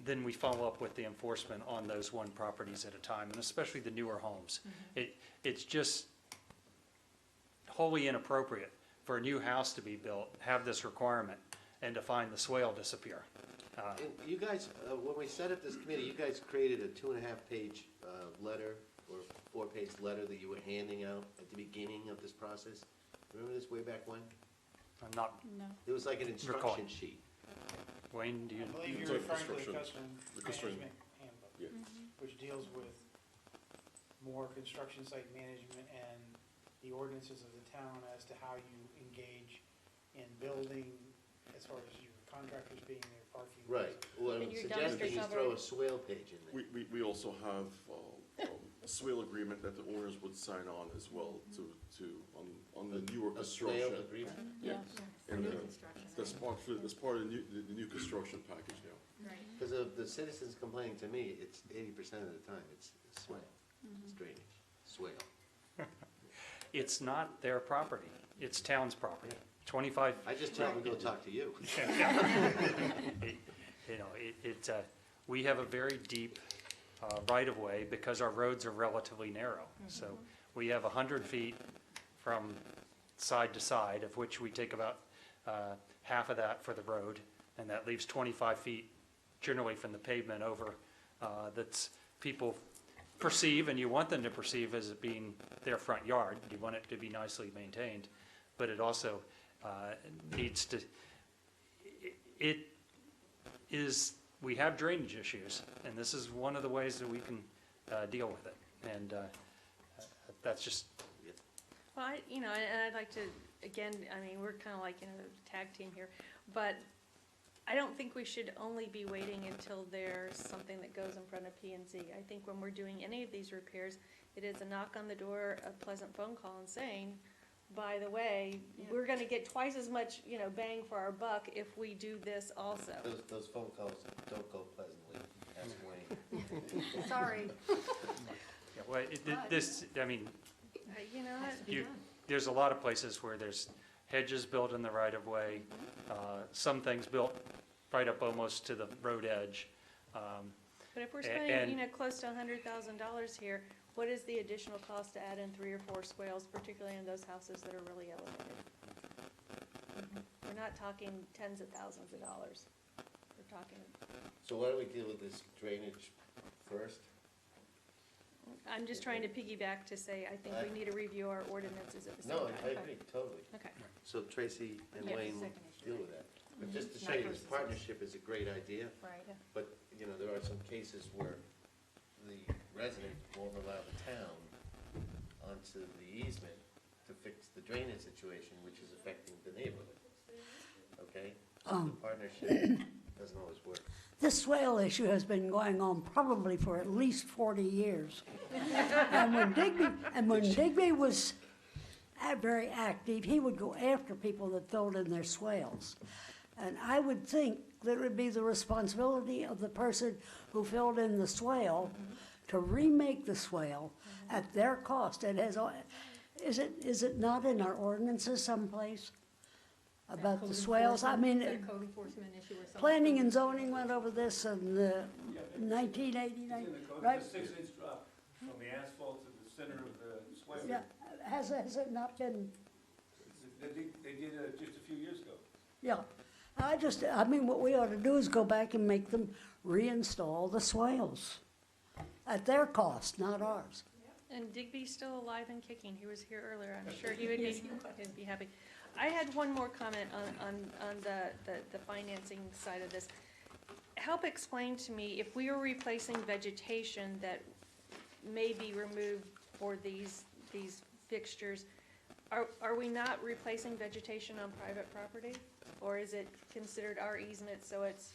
then we follow up with the enforcement on those one properties at a time, and especially the newer homes. It's just wholly inappropriate for a new house to be built, have this requirement, and to find the swale disappear. And you guys, when we set up this committee, you guys created a 2.5-page letter, or 4-page letter that you were handing out at the beginning of this process. Remember this way back when? I'm not No. It was like an instruction recalling. sheet. Wayne, do you? I believe It's you're like referring to the construction- custom the construction- management handbook, Yeah. which deals with more construction site management and the ordinances of the town as to how you engage in building, as far as your contractors being there, parking. Right. What I'm And your suggesting dumpster is throw cover. a swale page in there. We also have a swale agreement that the owners would sign on as well on the newer A swale construction. agreement? Yeah. And that's part of the new construction package now. Right. Because of the citizens complaining to me, it's 80% of the time, it's swale. It's drainage, swale. It's not their property, it's town's property. 25. I just tell them to go talk to you. You know, we have a very deep right-of-way because our roads are relatively narrow. So we have 100 feet from side to side, of which we take about half of that for the road, and that leaves 25 feet generally from the pavement over, that's people perceive, and you want them to perceive as it being their front yard. You want it to be nicely maintained, but it also needs to, we have drainage issues, and this is one of the ways that we can deal with it. And that's just, Well, and I'd like to, again, I mean, we're kind of like, tag team here, but I don't think we should only be waiting until there's something that goes in front of P and Z. I think when we're doing any of these repairs, it is a knock on the door, a pleasant phone call and saying, by the way, we're gonna get twice as much, bang for our buck if we do this also. Those phone calls don't go pleasantly, ask Wayne. Sorry. yeah, well, I mean, You know what? there's a lot of places where there's hedges built in the right-of-way, some things built right up almost to the road edge. But if we're and- spending, close to $100,000 here, what is the additional cost to add in 3 or 4 swales, particularly in those houses that are really elevated? We're not talking tens of thousands of dollars. We're talking, So why don't we deal with this drainage first? I'm just trying to piggyback to say, I think we need to review our ordinances at the same No, time. I agree, totally. Okay. So Tracy and Yeah. Wayne will deal with that. But just to show you, this partnership is a great idea, Right. but, there are some cases where the resident won't allow the town onto the easement to fix the drainage situation, which is affecting the neighborhood. Okay? So the partnership doesn't always work. This swale issue has been going on probably for at least 40 years. And when Digby was very active, he would go after people that filled in their swales. And I would think that it would be the responsibility of the person who filled in the swale to remake the swale at their cost. Is it not in our ordinances someplace about the swales? I mean, Code enforcement issue or something. planning and zoning went over this in 1989, It's in the code, right? it's a 6-inch drop from the asphalt to the center of the swale. Yeah, has it not been, They did it just a few years ago. yeah. I mean, what we ought to do is go back and make them reinstall the swales at their cost, not ours. And Digby's still alive and kicking. He was here earlier. I'm sure he would be happy. I had one more comment on the financing side of this. Help explain to me, if we were replacing vegetation that may be removed for these fixtures, are we not replacing vegetation on private property? Or is it considered our easement, so it's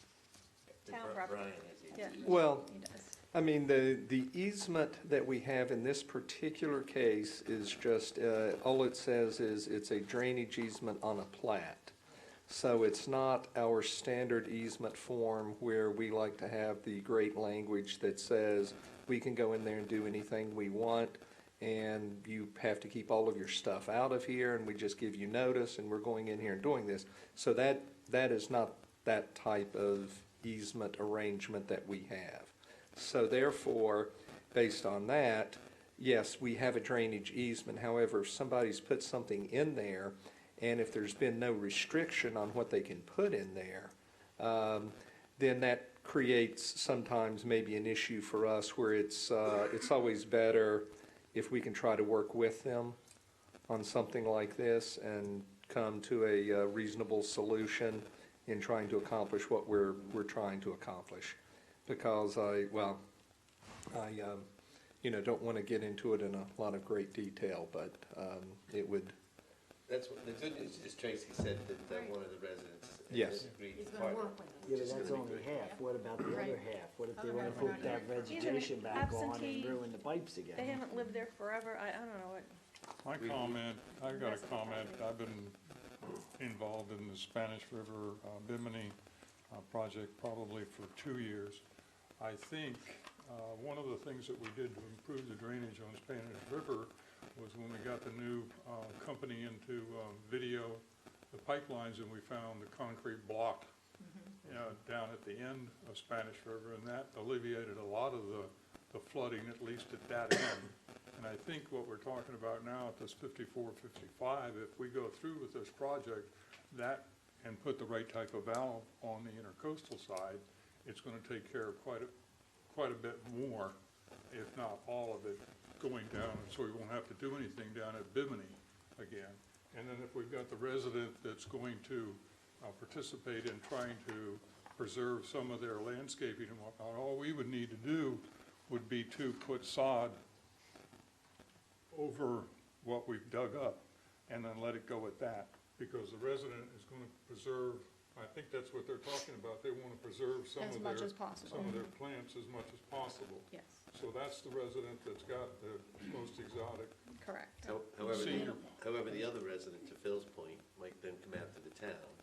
town property? Brian has Yeah. Well, He does. I mean, the easement that we have in this particular case is just, all it says is it's a drainage easement on a plat. So it's not our standard easement form where we like to have the great language that says we can go in there and do anything we want, and you have to keep all of your stuff out of here, and we just give you notice, and we're going in here and doing this. So that is not that type of easement arrangement that we have. So therefore, based on that, yes, we have a drainage easement. However, if somebody's put something in there, and if there's been no restriction on what they can put in there, then that creates sometimes maybe an issue for us where it's always better if we can try to work with them on something like this and come to a reasonable solution in trying to accomplish what we're trying to accomplish. Because I don't want to get into it in a lot of great detail, but it would. That's what, the good news is Tracy said that one of the residents. Yes. agreed He's to gonna part. work with us. Yeah, but that's only half. What about the other half? What if they wanna put that vegetation back on and absentee- ruin the pipes They again? haven't lived there forever, I don't know what. My comment, I got a comment, I've been involved in the Spanish River Bimini project probably for 2 years. I think one of the things that we did to improve the drainage on Spanish River was when we got the new company into video the pipelines, and we found the concrete block down at the end of Spanish River, and that alleviated a lot of the flooding, at least at that end. And I think what we're talking about now at this 54-55, if we go through with this project, that, and put the right type of valve on the intercoastal side, it's gonna take care of quite a bit more, if not all of it, going down, and so we won't have to do anything down at Bimini again. And then if we've got the resident that's going to participate in trying to preserve some of their landscaping and whatnot, all we would need to do would be to put sod over what we've dug up and then let it go at that, because the resident is going to preserve, I think that's what they're talking about, they want to preserve some As of much their, as possible. some of their plants as much as possible. Yes, So that's the resident that's got the most exotic. correct. However, Senior. the other resident, to Phil's point, might then come out to the town.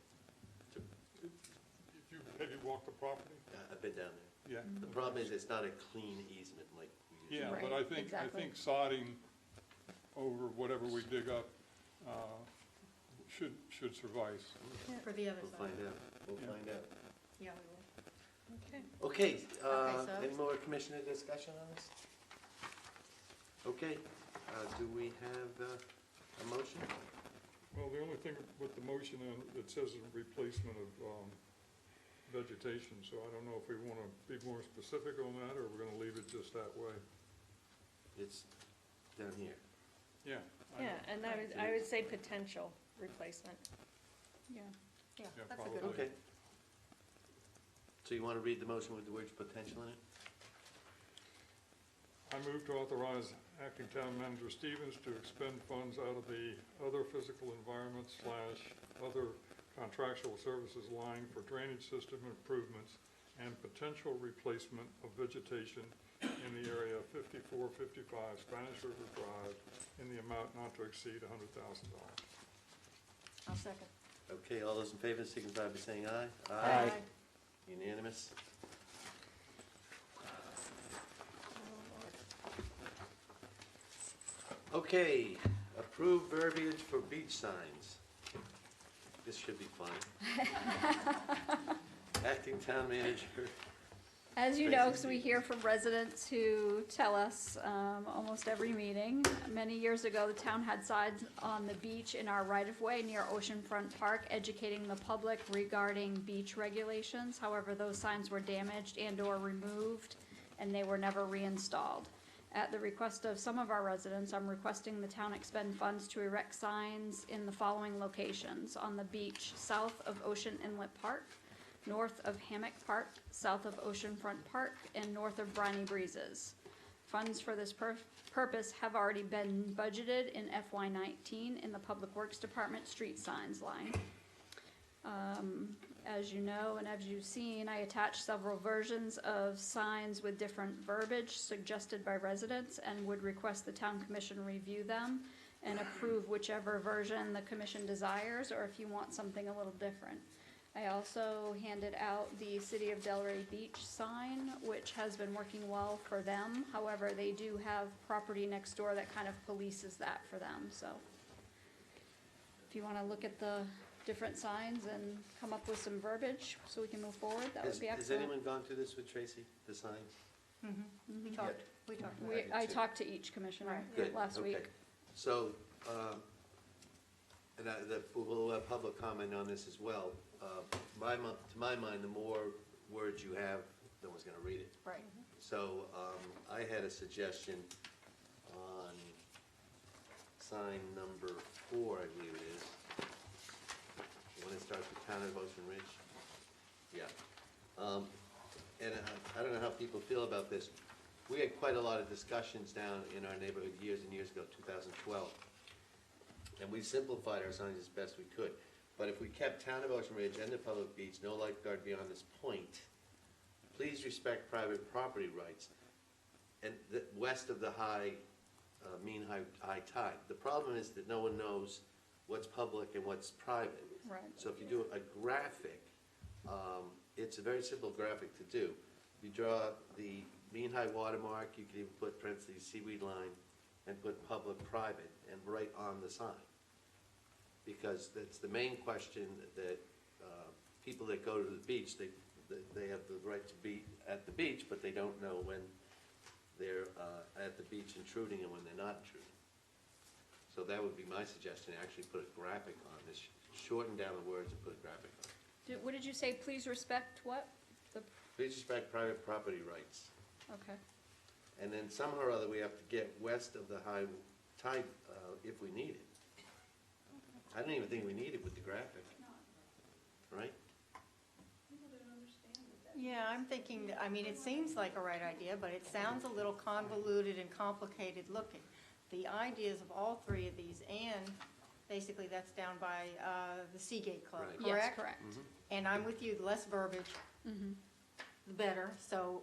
Have you walked the property? I've been down there. Yeah. The problem is it's not a clean easement like we usually. Yeah, but I think sodding over whatever we dig up should suffice. For the other We'll side. find out, we'll Yeah. find out. Yeah, we will. Okay. Okay, so- any more commissioner discussion on this? Okay, do we have a motion? Well, the only thing with the motion, it says a replacement of vegetation, so I don't know if we want to be more specific on that, or we're going to leave it just that way. It's down here. Yeah. Yeah, and I would say potential replacement. Yeah. Yeah, Yeah, that's a good probably. one. Okay. So you want to read the motion with the words potential in it? I move to authorize acting town manager Stevens to expend funds out of the other physical environment / other contractual services line for drainage system improvements and potential replacement of vegetation in the area of 54-55 Spanish River Drive in the amount not to exceed $100,000. I'll second. Okay, all those in favor signify by saying aye. Aye. Unanimous? Okay, approved verbiage for beach signs. This should be fun. Acting town manager. As you know, because we hear from residents who tell us almost every meeting, many years ago, the town had signs on the beach in our right-of-way near Oceanfront Park educating the public regarding beach regulations. However, those signs were damaged and/or removed, and they were never reinstalled. At the request of some of our residents, I'm requesting the town expend funds to erect signs in the following locations: on the beach south of Ocean Inlet Park, north of Hammock Park, south of Oceanfront Park, and north of Briny Breezes. Funds for this purpose have already been budgeted in FY19 in the Public Works Department street signs line. As you know, and as you've seen, I attached several versions of signs with different verbiage suggested by residents and would request the town commission review them and approve whichever version the commission desires, or if you want something a little different. I also handed out the City of Delray Beach sign, which has been working well for them. However, they do have property next door that kind of polices that for them, so. If you wanna look at the different signs and come up with some verbiage so we can move forward, that would Has be has excellent. anyone gone through this with Tracy, the signs? We talked about it. I talked to each commissioner Good, last okay. week. So, we'll have public comment on this as well. To my mind, the more words you have, no one's gonna read it. Right. So, I had a suggestion on sign number 4, I believe it is. The one that starts with Town of Ocean Ridge? Yeah. And I don't know how people feel about this. We had quite a lot of discussions down in our neighborhood years and years ago, 2012. And we simplified our signs as best we could. But if we kept Town of Ocean Ridge and the public beach, no lifeguard beyond this point, please respect private property rights, and west of the mean high tide. The problem is that no one knows what's public and what's private. Right. So if you do a graphic, it's a very simple graphic to do. You draw the mean high watermark, you can even put parentheses seaweed line, and put public, private, and right on the sign. Because that's the main question that people that go to the beach, they have the right to be at the beach, but they don't know when they're at the beach intruding and when they're not intruding. So that would be my suggestion, actually put a graphic on this, shorten down the words and put a graphic on it. What did you say, please respect what? Please respect private property rights. Okay. And then somehow or other, we have to get west of the high tide if we need it. I don't even think we need it with the graphic, right? Yeah, I'm thinking, I mean, it seems like a right idea, but it sounds a little convoluted and complicated looking. The ideas of all three of these, and basically that's down by the Seagate Club, Right. correct? Yes, correct. And I'm with you, the less verbiage, the better. So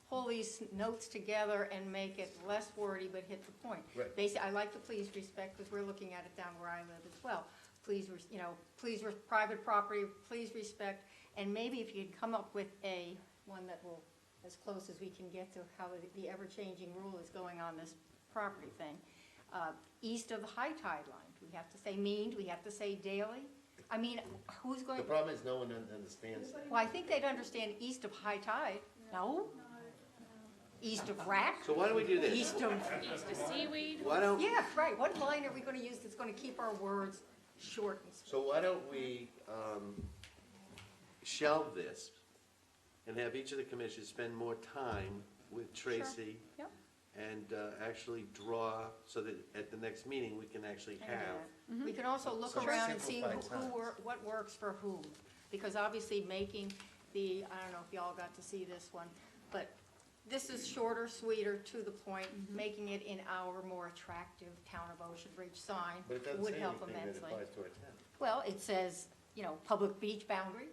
pull these notes together and make it less wordy, but hit the point. Right. Basically, I like the please respect, because we're looking at it down where I live as well. Please, private property, please respect, and maybe if you could come up with one that will, as close as we can get to how the ever-changing rule is going on this property thing. East of the high tide line, do we have to say mean, do we have to say daily? I mean, who's going? The problem is no one understands that. Well, I think they'd understand east of high tide. No? East of rack? So why don't we do this? East of seaweed? Why don't, Yeah, right. What line are we gonna use that's gonna keep our words short and sweet? so why don't we shelve this and have each of the commissioners spend more time with Tracy Yep. and actually draw, so that at the next meeting, we can actually have. We can also look Some around and see simplified signs. what works for whom. Because obviously making I don't know if y'all got to see this one, but this is shorter, sweeter, to the point, making it in our more attractive Town of Ocean Ridge sign But it doesn't would say help anything that immensely. applies to our town. Well, it says, public beach boundary,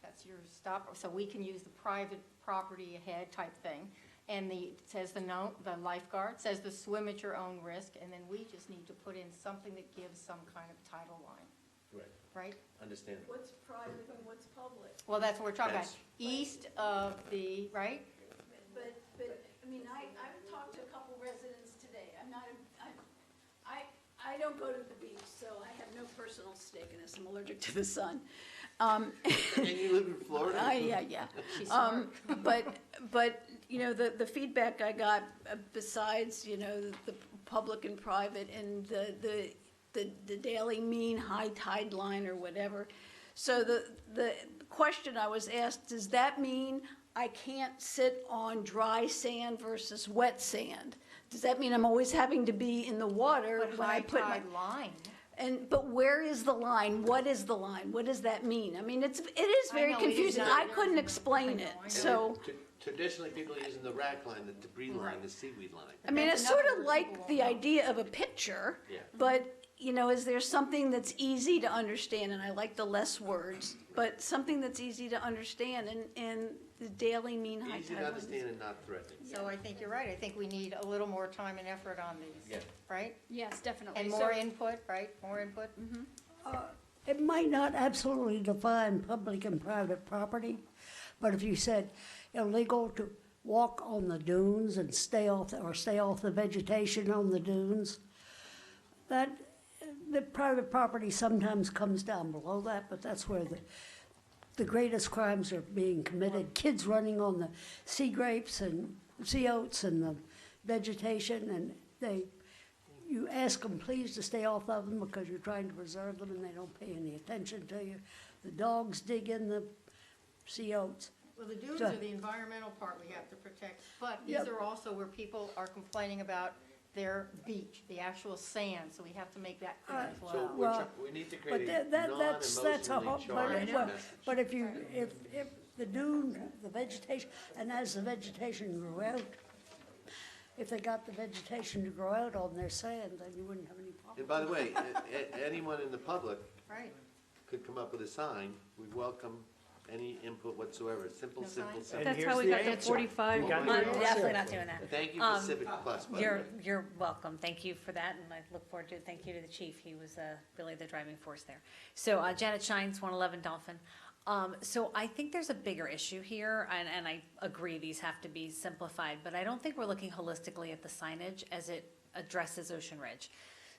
that's your stop, so we can use the private property ahead type thing. And it says the lifeguard, says the swim at your own risk, and then we just need to put in something that gives some kind of title line, Right, right? understand. What's private and what's public? Well, that's what we're talking about, That's- east of the, right? But, I mean, I've talked to a couple residents today. I don't go to the beach, so I have no personal stake in this. I'm allergic to the sun. And you live in Florida? Yeah. She's smart. But, the feedback I got, besides, the public and private and the daily mean high tide line or whatever. So the question I was asked, does that mean I can't sit on dry sand versus wet sand? Does that mean I'm always having to be in the water But when I high put my... tide line. But where is the line? What is the line? What does that mean? I mean, it is very I know, it is confusing. not- I couldn't explain I it, know. so... Traditionally, people are using the rack line, the debris line, the seaweed line. I mean, That's it's sort another of word like people the won't know. idea of a picture, Yeah. but, is there something that's easy to understand, and I like the less words, but something that's easy to understand in the daily mean high Easy tide to lines? understand and not threatening. So I think you're right, I think we need a little more time and effort on these. Yeah. Right? Yes, definitely. And So- more input, right? More input? It might not absolutely define public and private property, but if you said illegal to walk on the dunes and stay off the vegetation on the dunes, that the private property sometimes comes down below that, but that's where the greatest crimes are being committed. Kids running on the sea grapes and sea oats and the vegetation, and you ask them please to stay off of them because you're trying to preserve them and they don't pay any attention to you. The dogs dig in the sea oats. Well, the dunes So- are the environmental part we have to protect, but these Yep. are also where people are complaining about their beach, the actual sand, so we have to make that clear as So well. we need to But create a that's a non-emotionally whole, charged message. but if the dune, the vegetation, and as the vegetation grew out, if they got the vegetation to grow out on their sand, then you wouldn't have any problem. And by the way, anyone in the public Right. could come up with a sign. We welcome any input whatsoever. Simple, No simple, signs? simple. That's how we got the 45. got I'm the definitely not doing that. Thank you for Civic Plus, by the way. You're welcome. Thank you for that, and I look forward to it. Thank you to the chief. He was really the driving force there. So Janet Shines, 111 Dolphin. So I think there's a bigger issue here, and I agree these have to be simplified, but I don't think we're looking holistically at the signage as it addresses Ocean Ridge.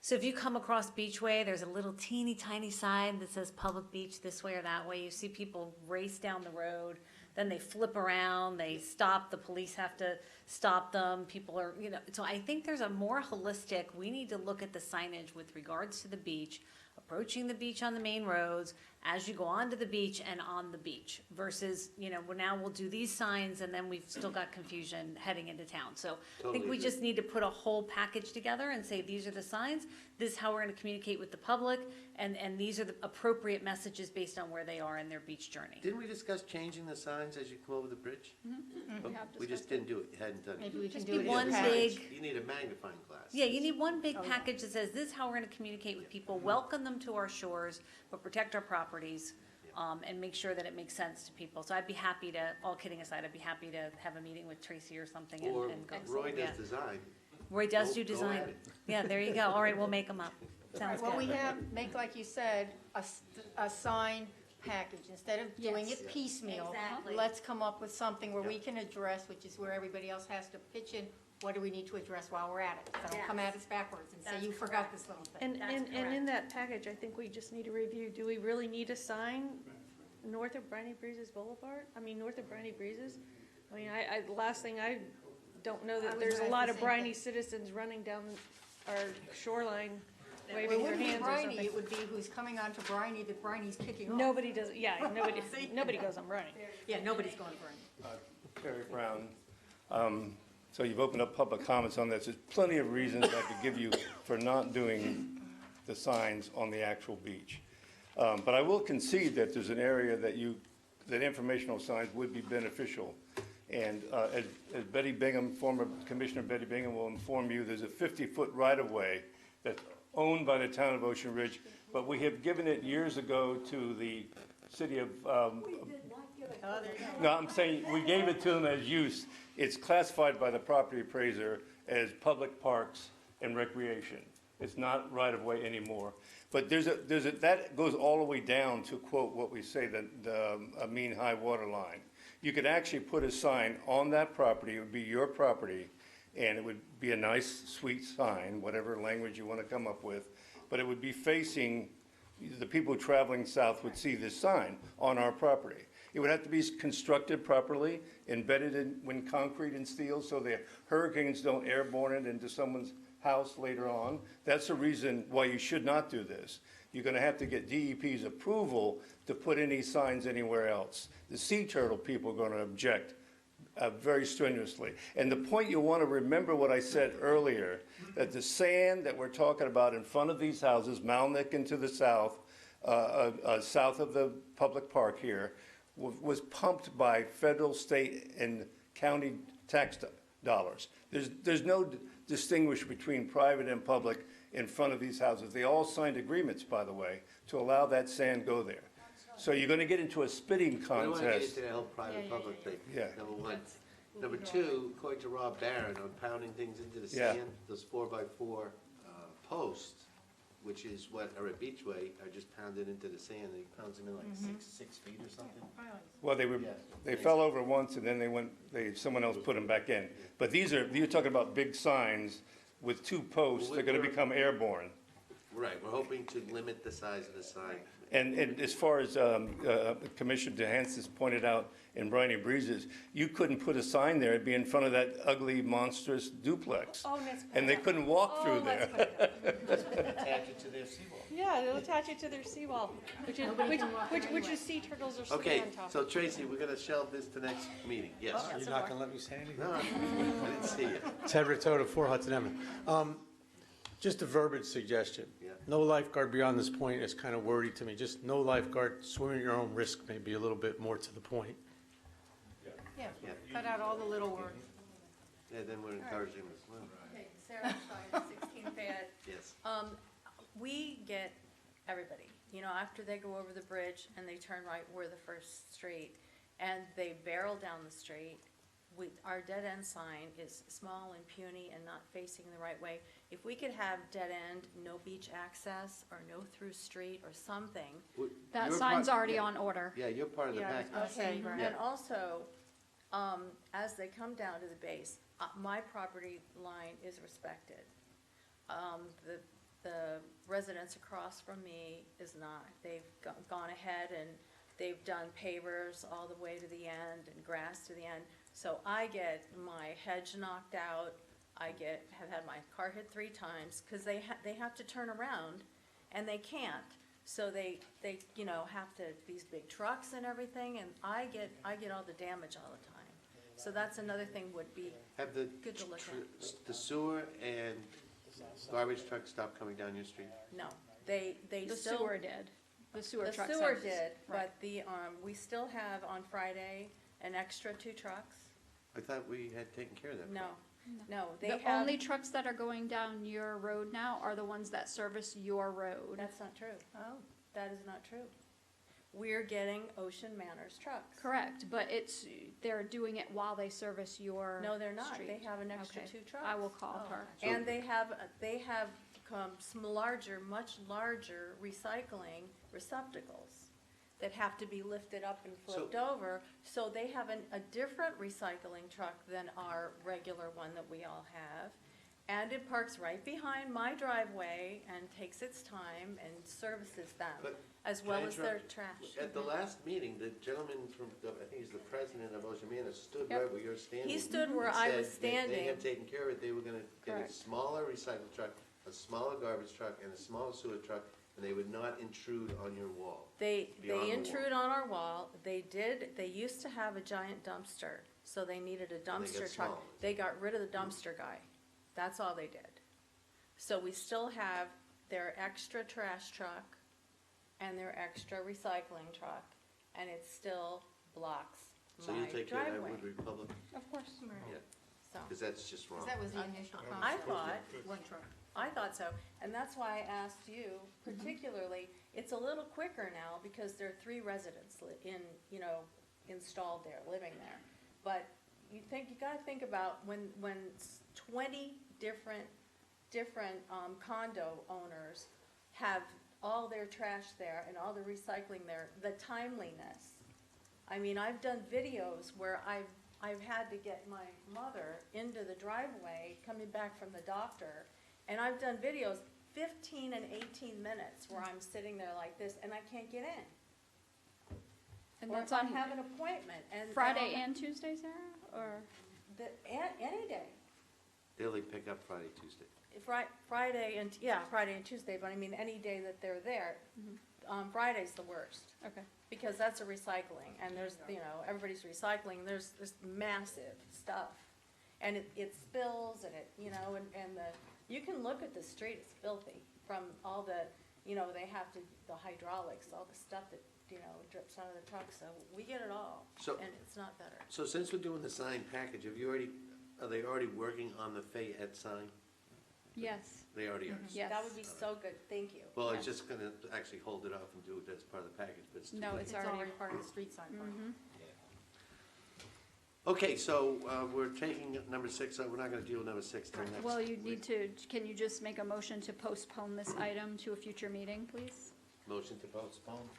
So if you come across Beachway, there's a little teeny tiny sign that says public beach this way or that way. You see people race down the road, then they flip around, they stop, the police have to stop them, people are, so I think there's a more holistic, we need to look at the signage with regards to the beach, approaching the beach on the main roads, as you go onto the beach and on the beach, versus, now we'll do these signs and then we've still got confusion heading into town. So I think Totally we agree. just need to put a whole package together and say, these are the signs, this is how we're gonna communicate with the public, and these are the appropriate messages based on where they are in their beach journey. Didn't we discuss changing the signs as you come over the bridge? Mm-hmm. Oh, we just didn't do it, hadn't done it. Maybe we can Just do be it as one a package. big- You need a magnifying glass. Yeah, you need one big package that says, this is how we're gonna communicate with people, welcome them to our shores, but protect our properties, and make sure that it makes sense to people. So I'd be happy to, all kidding aside, I'd be happy to have a meeting with Tracy or something Or and go. Roy Yeah. does design. Roy does Go- do go design. at it. Yeah, there you go. All right, we'll make them up. Sounds Well, we good. have, make, like you said, a sign package. Instead of doing Yes. it piecemeal, Exactly. let's come up with something where we can address, which is where everybody else has to pitch in, what do we need to address while we're at it? So don't come at us backwards and say, That's you forgot this little thing. And in that package, I think we just need to review, do we really need a sign north of Briny Breezes Boulevard? I mean, north of Briny Breezes? I mean, the last thing, I don't know I that was there's a gonna lot ask of the same briny citizens running down our shoreline Well, waving it their wouldn't be hands or Briny, something. it would be who's coming onto Briny that Briny's kicking off. Nobody does, yeah, nobody, See? nobody goes on Briny. Yeah, nobody's going Briny. Terry Brown. So you've opened up public comments on this. There's plenty of reasons I could give you for not doing the signs on the actual beach. But I will concede that there's an area that informational signs would be beneficial. And as Betty Bingham, former Commissioner Betty Bingham will inform you, there's a 50-foot right-of-way that's owned by the town of Ocean Ridge, but we have given it years ago to the city of, no, I'm saying, we gave it to them as use. It's classified by the property appraiser as public parks and recreation. It's not right-of-way anymore. But that goes all the way down to quote what we say, the mean high water line. You could actually put a sign on that property, it would be your property, and it would be a nice, sweet sign, whatever language you want to come up with, but it would be facing, the people traveling south would see this sign on our property. It would have to be constructed properly, embedded in concrete and steel, so the hurricanes don't airborne it into someone's house later on. That's the reason why you should not do this. You're gonna have to get DEP's approval to put any signs anywhere else. The sea turtle people are gonna object very strenuously. And the point you wanna remember what I said earlier, that the sand that we're talking about in front of these houses, Malnick and to the south, south of the public park here, was pumped by federal, state, and county tax dollars. There's no distinguish between private and public in front of these houses. They all signed agreements, by the way, to allow that sand go there. So you're gonna get into a spitting We don't want to get contest. into the whole private-public thing, Yeah. number one. Number two, according to Rob Barron, on pounding things into the Yeah. sand, those 4x4 posts, which is what are at Beachway, are just pounded into the sand, and he pounds them in like 6 feet or something. Well, they fell over once and then someone else put them back in. But you're talking about big signs with two posts, they're gonna become airborne. Right, we're hoping to limit the size of the sign. And as far as Commissioner DeHance has pointed out in Briny Breezes, you couldn't put a sign there, it'd be in front of that ugly monstrous duplex. Oh, let's put And they it up. couldn't walk through Oh, let's there. put it up. Attach it to their seawall. Yeah, they'll attach it to their seawall, which is, Nobody can walk which anyway. is sea turtles are sitting Okay, on top. so Tracy, we're gonna shelve this to next meeting, yes. Oh, You're not gonna let me say anything? No, I didn't see you. Ted Rotoda, 4 Hudson Avenue. Just a verbiage suggestion. Yeah. No lifeguard beyond this point is kind of wordy to me. Just no lifeguard, swim at your own risk may be a little bit more to the point. Yeah, Yeah. cut out all the little words. Yeah, then we're encouraging as well. Okay, Sarah Stein, 16 Fayette. Yes. We get everybody, you know, after they go over the bridge and they turn right, we're the first street, and they barrel down the street. Our dead end sign is small and puny and not facing the right way. If we could have dead end, no beach access, or no through street or something. That You're sign's part- already yeah. on order. Yeah, you're part of the Yeah, I was package. gonna say, Yeah. and also, as they come down to the base, my property line is respected. The residents across from me is not. They've gone ahead and they've done pavers all the way to the end and grass to the end. So I get my hedge knocked out, have had my car hit 3 times, because they have to turn around, and they can't. So they have to, these big trucks and everything, and I get all the damage all the time. So that's another thing would be Have the, good to look at. the sewer and garbage trucks stopped coming down your street? No, they The still. sewer did. The sewer The trucks. sewer have- did, right. but we still have on Friday an extra 2 trucks. I thought we had taken care of that. No, they The have. only trucks that are going down your road now are the ones that service your road. That's not true. Oh. That is not true. We're getting Ocean Manners trucks. Correct, but they're doing it while they service your No, they're not. street. They have an extra Okay. 2 trucks. I will call her. And they have some much larger recycling receptacles that have to be lifted up and flipped over. So they have a different recycling truck than our regular one that we all have. And it parks right behind my driveway and takes its time and services them, But as well can I as their interrupt? trash. At the last meeting, the gentleman from, I think he's the president of Ocean Manor, stood Yep. right where you're standing. He stood where and I said was that They standing. had taken care of it, they were gonna get a Correct. smaller recycle truck, a smaller garbage truck, and a smaller sewer truck, and they would not intrude on your wall. They Beyond the intrude on our wall. They used to have a giant dumpster, so they needed a got dumpster truck. smaller. They got rid of the dumpster guy. That's all they did. So we still have their extra trash truck and their extra recycling truck, and it still blocks So you my take care of that driveway. Wood Republic? Of course. Yeah, So, because that's just wrong. 'Cause that was the initial I concept. thought, One truck. I thought so, and that's why I asked you particularly. It's a little quicker now because there are 3 residents installed there, living there. But you gotta think about when 20 different condo owners have all their trash there and all the recycling there, the timeliness. I mean, I've done videos where I've had to get my mother into the driveway coming back from the doctor, and I've done videos 15 and 18 minutes where I'm sitting there like this and I can't get in. And Or that's if I on have an appointment and. Friday and Tuesday, Sarah, or? Any day. Daily pickup Friday, Tuesday. Friday and Tuesday, but I mean, any day that they're there. Friday's the worst. Okay. Because that's a recycling, and there's, everybody's recycling, there's this massive stuff. And it spills, and you can look at the street, it's filthy, from all the, they have to, the hydraulics, all the stuff that, drips out of the truck, so we get it all, So- and it's not better. So since we're doing the sign package, are they already working on the Fayette sign? Yes. They already are? Yes. That would be so good, thank you. Well, I Yeah. was just gonna actually hold it off and do it as part of the package, but it's too No, late. it's It's already. already part of the street sign part. Okay, so we're taking number 6, so we're not gonna deal with number 6 till next. Well, you week. can you just make a motion to postpone this item to a future meeting, please? Motion to postpone,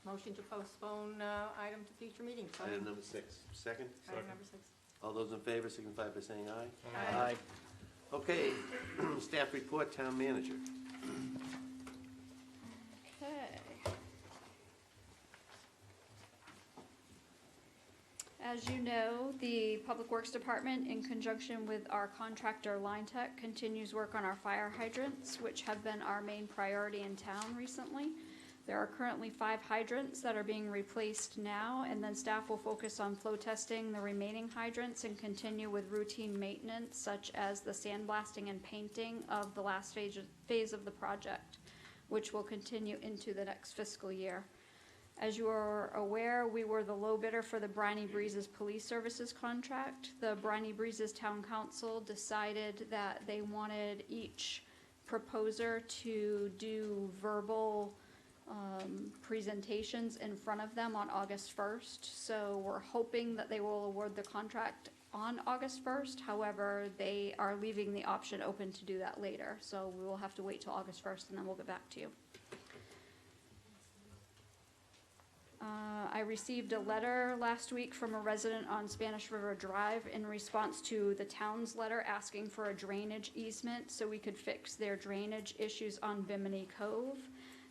Motion to postpone item to future meeting. So item number 6. Second? Item number 6. All those in favor signify by saying aye. Aye. Okay, staff report, town manager. As you know, the Public Works Department, in conjunction with our contractor Line Tech, continues work on our fire hydrants, which have been our main priority in town recently. There are currently 5 hydrants that are being replaced now, and then staff will focus on flow testing the remaining hydrants and continue with routine maintenance, such as the sandblasting and painting of the last phase of the project, which will continue into the next fiscal year. As you are aware, we were the low bidder for the Briny Breezes Police Services contract. The Briny Breezes Town Council decided that they wanted each proposer to do verbal presentations in front of them on August 1st. So we're hoping that they will award the contract on August 1st. However, they are leaving the option open to do that later. So we will have to wait till August 1st and then we'll get back to you. I received a letter last week from a resident on Spanish River Drive in response to the town's letter asking for a drainage easement so we could fix their drainage issues on Bimini Cove.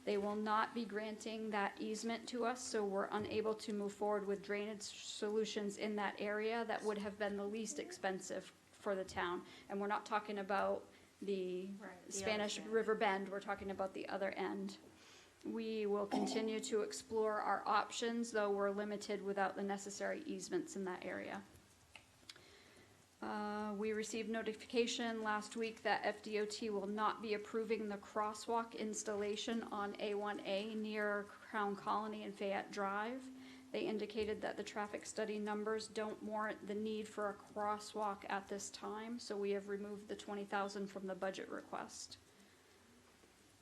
They will not be granting that easement to us, so we're unable to move forward with drainage solutions in that area that would have been the least expensive for the town. And we're not talking about the Spanish River Bend, we're talking about the other end. We will continue to explore our options, though we're limited without the necessary easements in that area. We received notification last week that FDOT will not be approving the crosswalk installation on A1A near Crown Colony and Fayette Drive. They indicated that the traffic study numbers don't warrant the need for a crosswalk at this time, so we have removed the $20,000 from the budget request.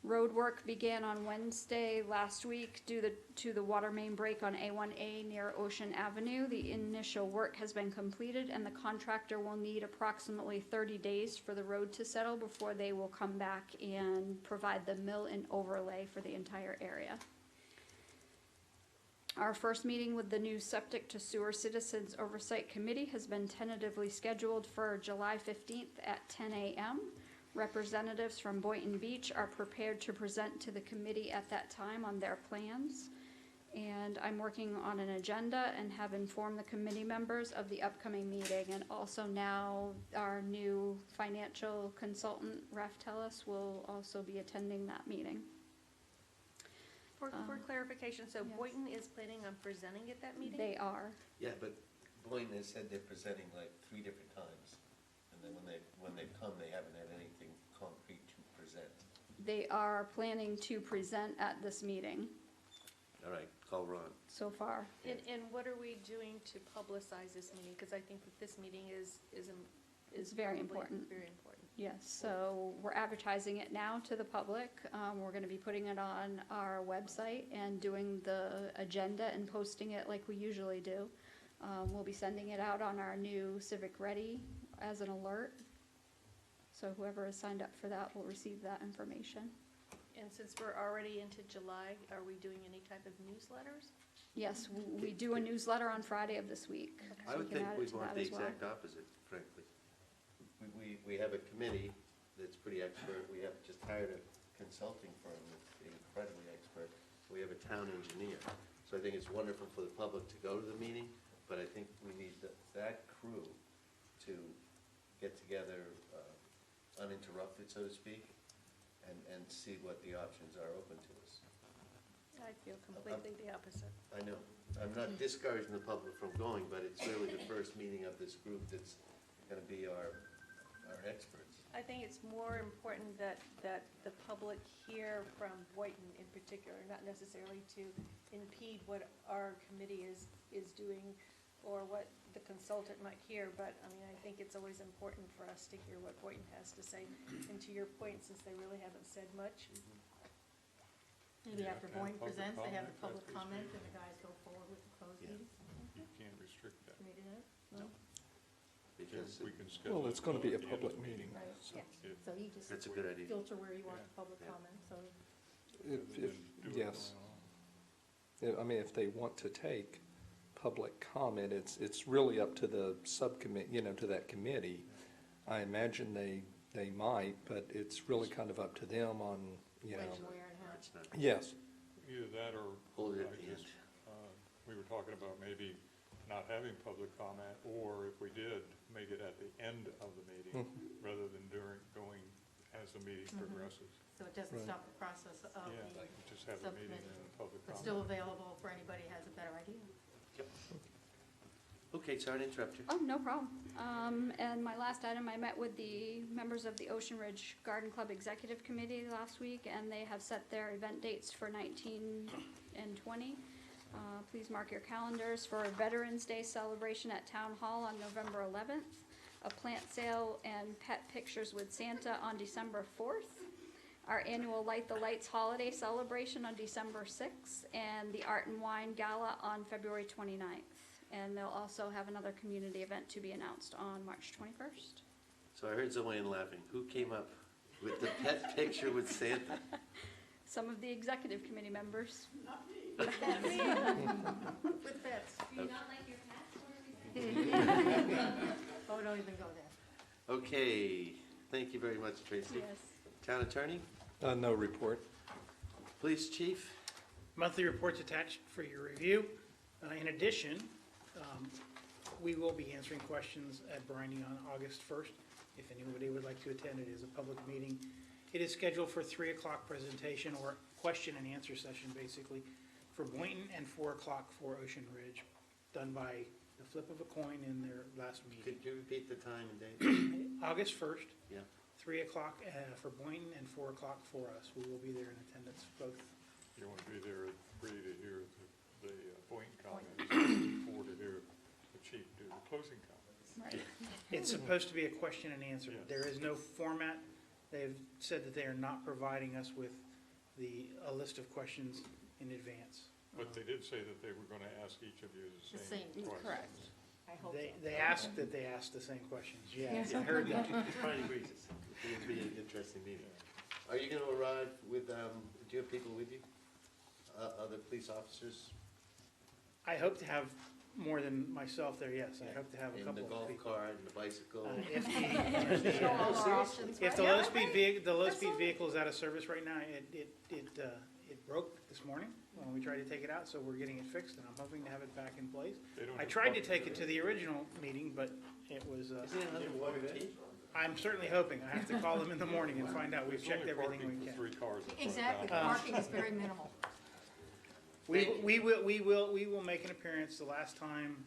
Road work began on Wednesday last week due to the water main break on A1A near Ocean Avenue. The initial work has been completed and the contractor will need approximately 30 days for the road to settle before they will come back and provide the mill and overlay for the entire area. Our first meeting with the new Septic to Sewer Citizens Oversight Committee has been tentatively scheduled for July 15th at 10 a.m. Representatives from Boynton Beach are prepared to present to the committee at that time on their plans. And I'm working on an agenda and have informed the committee members of the upcoming meeting. And also now our new financial consultant, Raf Tellis, will also be attending that meeting. For clarification, so Boynton is planning on presenting at that meeting? They are. Yeah, but Boynton has said they're presenting like 3 different times. And then when they've come, they haven't had anything concrete to present. They are planning to present at this meeting All right, call Ron. so far. And what are we doing to publicize this meeting? Because I think that this meeting is Very probably important. Very important. Yes, so we're advertising it now to the public. We're gonna be putting it on our website and doing the agenda and posting it like we usually do. We'll be sending it out on our new Civic Ready as an alert. So whoever is signed up for that will receive that information. And since we're already into July, are we doing any type of newsletters? Yes, we do a newsletter on Friday of this week. I so we would can think add it we'd to want that the as well. exact opposite, frankly. We have a committee that's pretty expert. We have just hired a consulting firm that's incredibly expert. We have a town engineer. So I think it's wonderful for the public to go to the meeting, but I think we need that crew to get together uninterrupted, so to speak, and see what the options are open to us. I feel completely the opposite. I know. I'm not discouraging the public from going, but it's really the first meeting of this group that's going to be our experts. I think it's more important that the public hear from Boynton in particular, not necessarily to impede what our committee is doing or what the consultant might hear, but I mean, I think it's always important for us to hear what Boynton has to say. And to your point, since they really haven't said much. Maybe after Boynton public presents, they have the comment, public that's comment and the guys go forward with the closed meeting. You can't restrict that. Can we do that? No? Because We can schedule. Well, it's gonna be a at the end of public the meeting. Right, So yeah. if- So you just that's a good idea. filter where you want Yeah. the public Yeah. comment, so. If, do it yes. on- I mean, if they want to take public comment, it's really up to the subcommittee, to that committee. I imagine they might, but it's really kind of up to them on, When, where, and how. It's not, Yes, Either that or. hold it at I the just, end. We were talking about maybe not having public comment, or if we did, make it at the end of the meeting, rather than going as the meeting progresses. So it doesn't stop the process of Yeah, the just have a meeting subcommittee, and public but comment. still available for anybody who has a better idea. Okay, sorry to interrupt you. Oh, no problem. And my last item, I met with the members of the Ocean Ridge Garden Club Executive Committee last week, and they have set their event dates for 19 and 20. Please mark your calendars for a Veterans Day celebration at Town Hall on November 11th, a plant sale and pet pictures with Santa on December 4th, our annual Light the Lights holiday celebration on December 6th, and the Art and Wine Gala on February 29th. And they'll also have another community event to be announced on March 21st. So I heard someone laughing. Who came up with the pet picture with Santa? Some of the executive committee members. With pets. Do you not like your Oh, don't even go there. Okay, thank you very much, Tracy. Yes. Town attorney, No report. police chief, Monthly reports attached for your review. In addition, we will be answering questions at Briney on August 1st. If anybody would like to attend, it is a public meeting. It is scheduled for 3 o'clock presentation or question and answer session, basically, for Boynton, and 4 o'clock for Ocean Ridge, done by the flip of a coin in their last meeting. could you repeat the time and date? August 1st, Yeah. 3 o'clock for Boynton and 4 o'clock for us. We will be there in attendance, both. You want to be there at 3 to hear the Boynton comments, 4 to hear the chief do the closing comments. Right. It's supposed to be a question and answer. Yes. There is no format. They've said that they are not providing us with a list of questions in advance. But they did say that they were going to ask each of you the same questions. Correct. I hope They asked that they asked the same questions, yes, I Yeah. heard that. Brian agrees. It'll be an interesting meeting. Are you gonna arrive with, do you have people with you? Other police officers? I hope to have more than myself there, yes, I hope to have a And couple the of golf people. cart and the bicycle? Show all our options, If the right? low-speed vehicle is out of service right now, it broke this morning when we tried to take it out, so we're getting it fixed, and I'm hoping to have it back in place. They don't I have tried to parking take it there. to the original meeting, but it was, Isn't it under warranty? I'm certainly hoping. I have to call them in the morning and find out. We've There's checked only everything parking we for can. 3 cars in front of Exactly, the town. parking is very minimal. We will make an appearance. The last time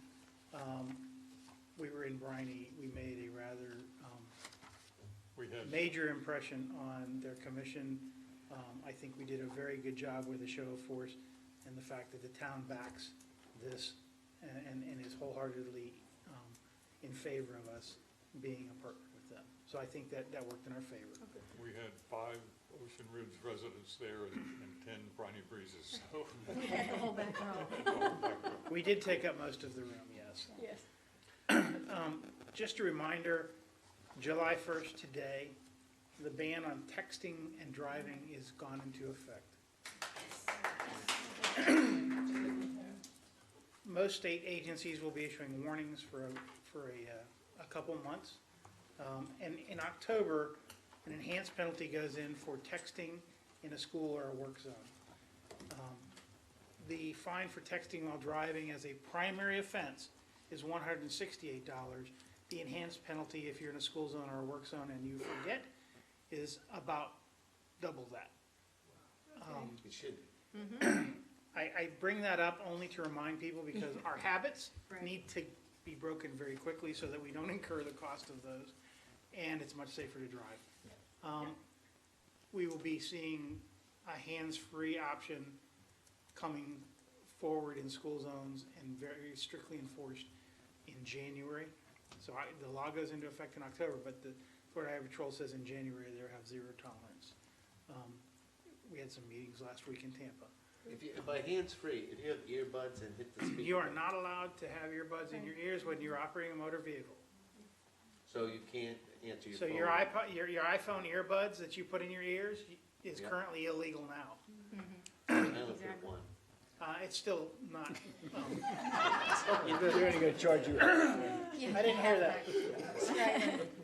we were in Briney, we made a rather We had, major impression on their commission. I think we did a very good job with the show of force and the fact that the town backs this and is wholeheartedly in favor of us being a partner with them. So I think that worked in our favor. we had 5 Ocean Ridge residents there and 10 Briny Breezes, so. We had the whole back row. We did take up most of the room, yes. Yes. Just a reminder, July 1st today, the ban on texting and driving is gone into effect. Most state agencies will be issuing warnings for a couple months. And in October, an enhanced penalty goes in for texting in a school or a work zone. The fine for texting while driving as a primary offense is $168. The enhanced penalty, if you're in a school zone or a work zone and you forget, is about double that. It should be. I bring that up only to remind people because our habits Right. need to be broken very quickly so that we don't incur the cost of those, and it's much safer to drive. We will be seeing a hands-free option coming forward in school zones and very strictly enforced in January. So the law goes into effect in October, but the Florida Highway Patrol says in January they'll have 0 tolerance. We had some meetings last week in Tampa. By hands-free, if you have earbuds and hit the speaker. You are not allowed to have earbuds in your ears when you're operating a motor vehicle. So you can't answer your So phone. your iPhone earbuds that you put in your ears is Yeah. currently illegal now. I only put one. It's still not, They're gonna charge you. I didn't hear that.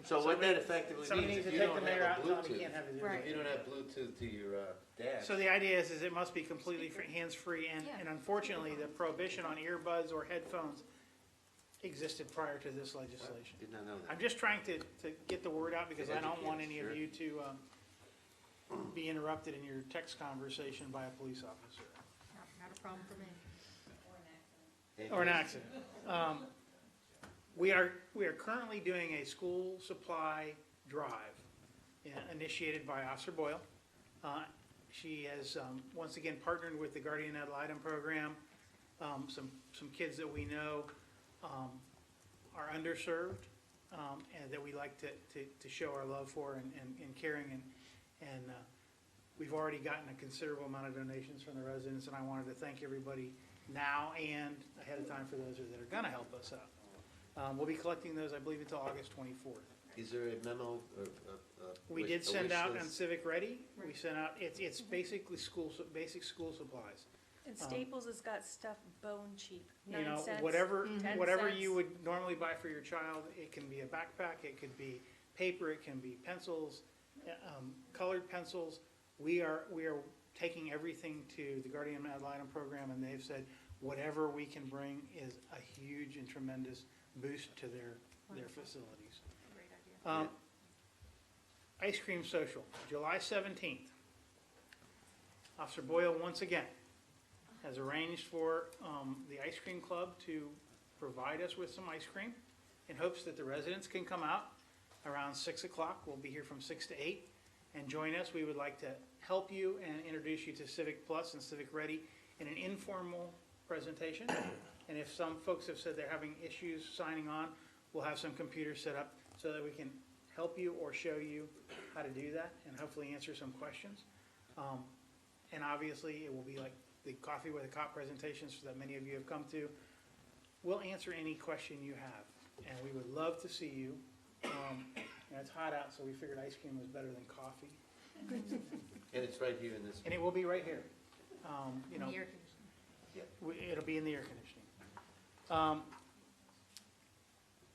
So what that effectively Somebody means, needs if to you take don't the mayor out have and a tell him he Bluetooth, can't have his Right. if you don't have Bluetooth to your dash. So the idea is it must be completely hands-free, and Yeah. unfortunately, the prohibition on earbuds or headphones existed prior to this legislation. Did not know that. I'm just trying to get the word out because I don't want any of Sure. you to be interrupted in your text conversation by a police officer. Not a problem for me. Or an accident. We are currently doing a school supply drive initiated by Officer Boyle. She has, once again, partnered with the Guardian Ad Litem program. Some kids that we know are underserved and that we like to show our love for and caring. And we've already gotten a considerable amount of donations from the residents, and I wanted to thank everybody now and ahead of time for those that are gonna help us out. We'll be collecting those, I believe, until August 24th. Is there a memo? We did send out on Civic Ready, we sent out, it's basically basic school supplies. And Staples has got stuff bone cheap, You 9 know, cents, whatever 10 you cents. would normally buy for your child, it can be a backpack, it could be paper, it can be pencils, colored pencils. We are taking everything to the Guardian Ad Litem program, and they've said, whatever we can bring is a huge and tremendous boost to their facilities. Ice Cream Social, July 17th. Officer Boyle, once again, has arranged for the ice cream club to provide us with some ice cream in hopes that the residents can come out around 6 o'clock. We'll be here from 6 to 8 and join us. We would like to help you and introduce you to Civic Plus and Civic Ready in an informal presentation. And if some folks have said they're having issues signing on, we'll have some computers set up so that we can help you or show you how to do that and hopefully answer some questions. And obviously, it will be like the Coffee with a Cop presentations that many of you have come to. We'll answer any question you have, and we would love to see you. And it's hot out, so we figured ice cream was better than coffee. And it's right here in this. And it will be right here. You know, The air conditioning. yeah, it'll be in the air conditioning.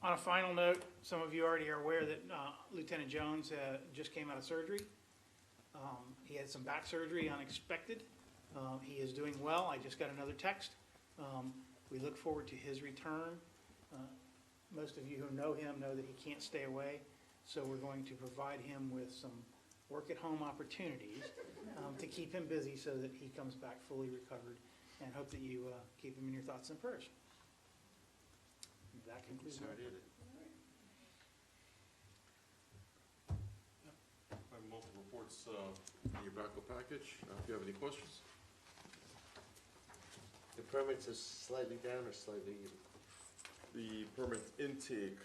On a final note, some of you already are aware that Lieutenant Jones just came out of surgery. He had some back surgery, unexpected. He is doing well. I just got another text. We look forward to his return. Most of you who know him know that he can't stay away, so we're going to provide him with some work-at-home opportunities to keep him busy so that he comes back fully recovered, and hope that you keep him in your thoughts and prayers. That concludes my report. I have multiple reports in your backup package. If you have any questions? The permits are slightly down or slightly even? The permit intake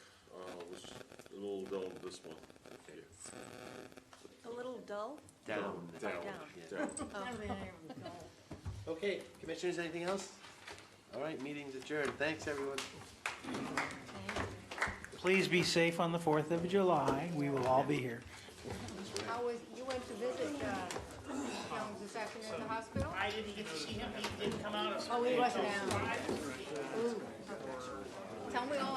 was a little down this month. A little dull? Down. Down. Okay, commissioners, anything else? All right, meeting's adjourned. Thanks, everyone. Please be safe on the 4th of July. We will all be here. How was, you went to visit, Jones this afternoon at the hospital? I didn't get to see him. He didn't come out of. Oh, he wasn't down. Ooh. Tell me all